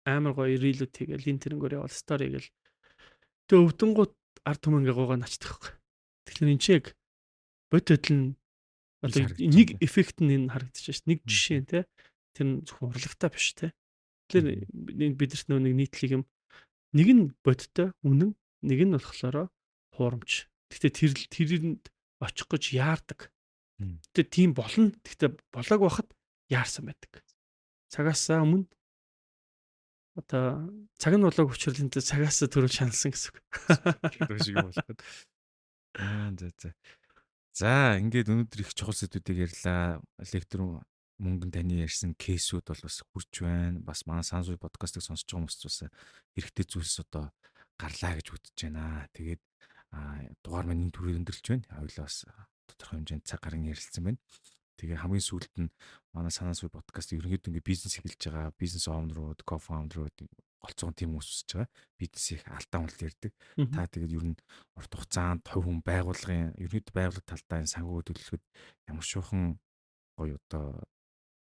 амар гоё рилүүд хийгээл энэ тэрнгөр явал стори гээл. Тэгээ өвдөнгууд ард түмэн ингээ гуугаа начдаг. Тэгэхээр энэ чиг бод хөдөл нь одоо нэг эффект нь энэ харагдчихж шээ. Нэг жишээ те. Тэр нь зөвхөн урлагтай биш те. Тэгэхээр бидэрт нэг нийтлэг юм. Нэг нь бодтой үнэн, нэг нь болохоор хуурамч. Гэхдээ тэрэнд очих гэж яардаг. Тэгтээ тийм болно. Тэгтээ болоог байхад яарсан байдаг. Цагаасаа өмнө одоо цаг нь болоог учруулын цагаас төрөл шаналсан гэсэн үг. Тэр шиг болоход. За ингээд өнөөдөр их чухал сэдвүүдийг ярьлаа. Электрон мөнгөн таны ярьсан кейсүүд бол бас хүрч байна. Бас манай Сансуй подкастыг сонсож байгаа хүмүүс бас хэрэгтэй зүйлс одоо гарлаа гэж үзэж байна. Тэгээд дугаар маань энэ төрөөр өндөрлж байна. Хоёулаа бас тодорхой хэмжээнд цаг гарын ярилцсан байна. Тэгээ хамгийн сүүлд нь манай Сансуй подкаст ерөнхийдөө ингээд бизнес эхэлж байгаа, бизнес оунерууд, кофаундерууд голцоон тим үүсэж байгаа. Бизнесийг алдаан хулт ярьдаг. Та тэгээд ер нь урт хугацаанд хувь хүн байгууллагын ерөнхийдөө байгууллага талдаа энэ санхүү төлөвлөхөд ямар шуухан гоё одоо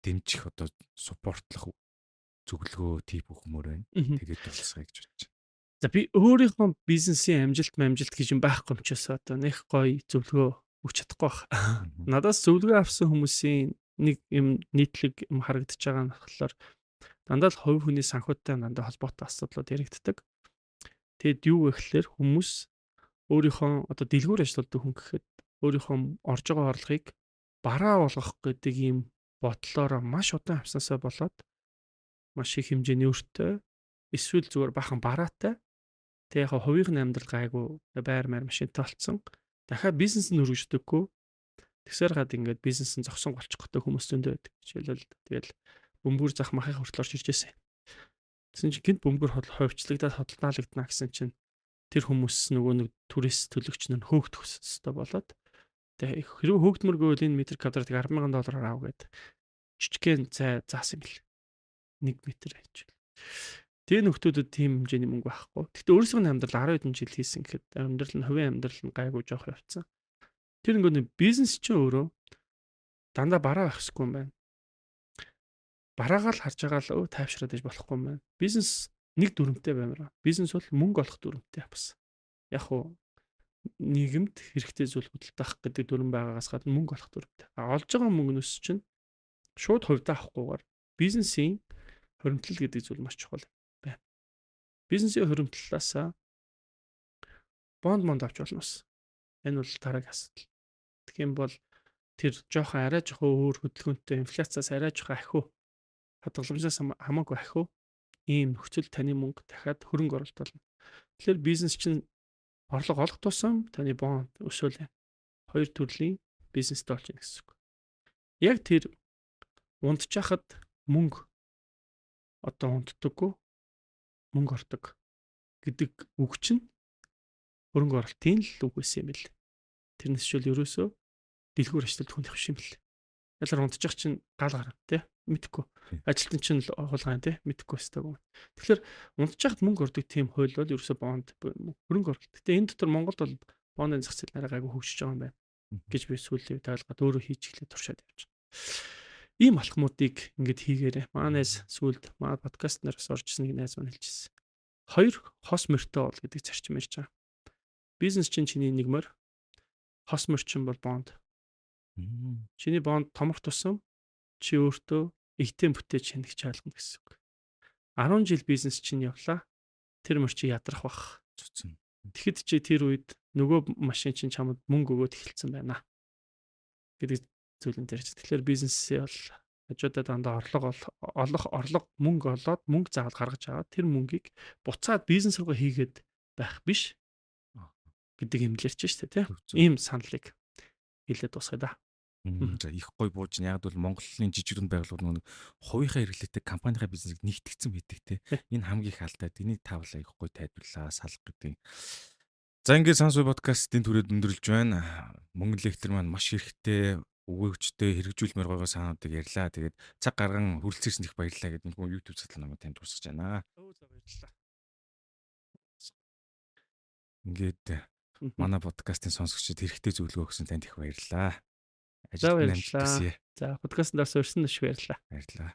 дэмжих одоо суппортлох зөвлөгөө тип өгмөр байна. Тэгээд болцгоё гэж бодож байна. За би өөрийнхөө бизнесийн амжилт гэж юм байхгүй юм чээс одоо нэх гоё зөвлөгөө өгч чадахгүй байх. Надаас зөвлөгөө авсан хүмүүсийн нэг юм нийтлэг юм харагдаж байгаа нь болохоор дандаа л хувь хүний санхүүтэй дандаа холбоотой асуудлууд яригддаг. Тэгэд юу вэ гэхээр хүмүүс өөрийнхөө одоо дэлгүүр ажилладаг хүн гэхэд өөрийнхөө орж байгаа орлогыг бараа болгох гэдэг ийм бодлороо маш удаан авснаасаа болоод маш их хэмжээний өртөө эсвэл зүгээр бахан бараатай. Тэг яг хувийн амьдрал гайгүй байр маяр машинтай болцсон. Дахиад бизнес нь өргөждөггүй. Тэгсээр гад ингээд бизнес нь зогсон голчихтой хүмүүс зөндөө байдаг. Жишээлбэл тэгэл бөмбөр зах махыг хүртэл орж ирж байсан. Тэгсэн чинь гинт бөмбөр ховчлагдаад хөдөлнаалагдана гэсэн чинь тэр хүмүүс нөгөө нэг түрээс төлөгч нь хөөгдөх өсөлтөй болоод тэг хэрвээ хөөгдмөргүй бол энэ метр квадрат $10,000 аав гэд жижигхэн цай заасан юм бэл. 1 метр байж. Тэгээ нөхдүүдэд тийм хэмжээний мөнгө байхгүй. Гэхдээ өөрсдөө амьдрал 10 хэдэн жил хийсэн гэхэд амьдрал нь хувийн амьдрал нь гайгүй жоох явцсан. Тэр нэг бизнес чинь өөрөө дандаа бараа байхгүй юм байна. Бараагаа л харж байгаа л тайвшраад иж болохгүй юм байна. Бизнес нэг дүрмтэй баймаар. Бизнес бол мөнгө олох дүрмтэй бас. Яг уу нийгэмд хэрэгтэй зүйл хөдөлтөх гэдэг дүрм байгаагаас гадна мөнгө олох дүрмтэй. Олж байгаа мөнгнөөс чинь шууд хувьдаа авахгүйгээр бизнесийн хоримтлал гэдэг зүйл маш чухал байна. Бизнесийн хоримтлалаасаа бонд авч болно ус. Энэ бол дараагийн асуудал. Тэгэх юм бол тэр жоохон арай жоохон өөр хөдөлгөөнтэй инфляцаас арай жоохон ахиу хадгаламжаас хамаагүй ахиу ийм нөхцөл таны мөнгө дахиад хөрөнгө оруулалт болно. Тэгэхээр бизнес чинь орлого олох тусам таны бонд өсөөлөө. Хоёр төрлийн бизнестэй болж байна гэсэн үг. Яг тэр унтчихад мөнгө одоо унтдаггүй мөнгө ордог гэдэг үг чинь хөрөнгө оруулалтын л үг байсан юм бэл. Тэрнээс шил ерөөсөө дэлгүүр ажилтнууд хүнэх биш юм бэл. Ялар унтчих чинь гал гарна тий мэдхгүй. Ажилтан чинь л хулгайн тий мэдхгүй өстэй. Тэгэхээр унтчихад мөнгө ордог тийм хууль бол ерөөсөө бонд хөрөнгө оруулалт. Гэтэ энэ дотор Монголд бол бондын зах зээл нарай гайгүй хөгжиж байгаа юм байна гэж би сүүлийн үед ойлгоод өөрөө хийж эхлэе туршаад явж байна. Ийм алхмуудыг ингэж хийгээрэй. Манайс сүүлд маа подкаст нараас оржсэн нэг найз маань хэлчихсэн. 2 хос морьтой бол гэдэг зарчим ярьж байгаа. Бизнес чинь чиний нэг морь, хос морь чинь бол бонд. Чиний бонд томох тусам чи өөртөө игтэн бүтээж хэнэх чаалгана гэсэн үг. 10 жил бизнес чинь явлаа. Тэр морь чи ядрах бах. Тэгэхэд чи тэр үед нөгөө машин чинь чамд мөнгө өгөөд эхэлсэн байна гэдэг зүйлэн дээр. Тэгэхээр бизнесээ бол хажуудаа дандаа орлого мөнгө олоод мөнгө заавал гаргаж аваад тэр мөнгийг буцаад бизнес руу хийгээд байх биш гэдэг юм лэрч штэ тий. Ийм саналыг хэлээд дуусгая да. Их гой бууж нь яг бол Монголын жижиг дунд байгууллагууд нэг хувийнхаа хэрэглээтэй компанийнхаа бизнесийг нэгтгэцэн байдаг те. Энэ хамгийн их алдаа. Энийг тавлаа их гой тайлбарлаа салах гэдэг. За ингээд Сансуй подкастын түрээд өндөрлж байна. Мөнгө лектор маань маш хэрэгтэй өгөөжтэй хэрэгжүүлмээр байгаа санаудыг ярьлаа. Тэгээд цаг гарган хүрэлцээрсэн их баярлалаа гэдэг нэг YouTube цатлал намайг танд тусгаж байна. Баярлалаа. Ингээд манай подкастын сонсогчид хэрэгтэй зөвлөгөө өгсөн танд их баярлалаа. За баярлалаа. За подкастт орсон өрсөн нь шиг баярлалаа. Баярлалаа.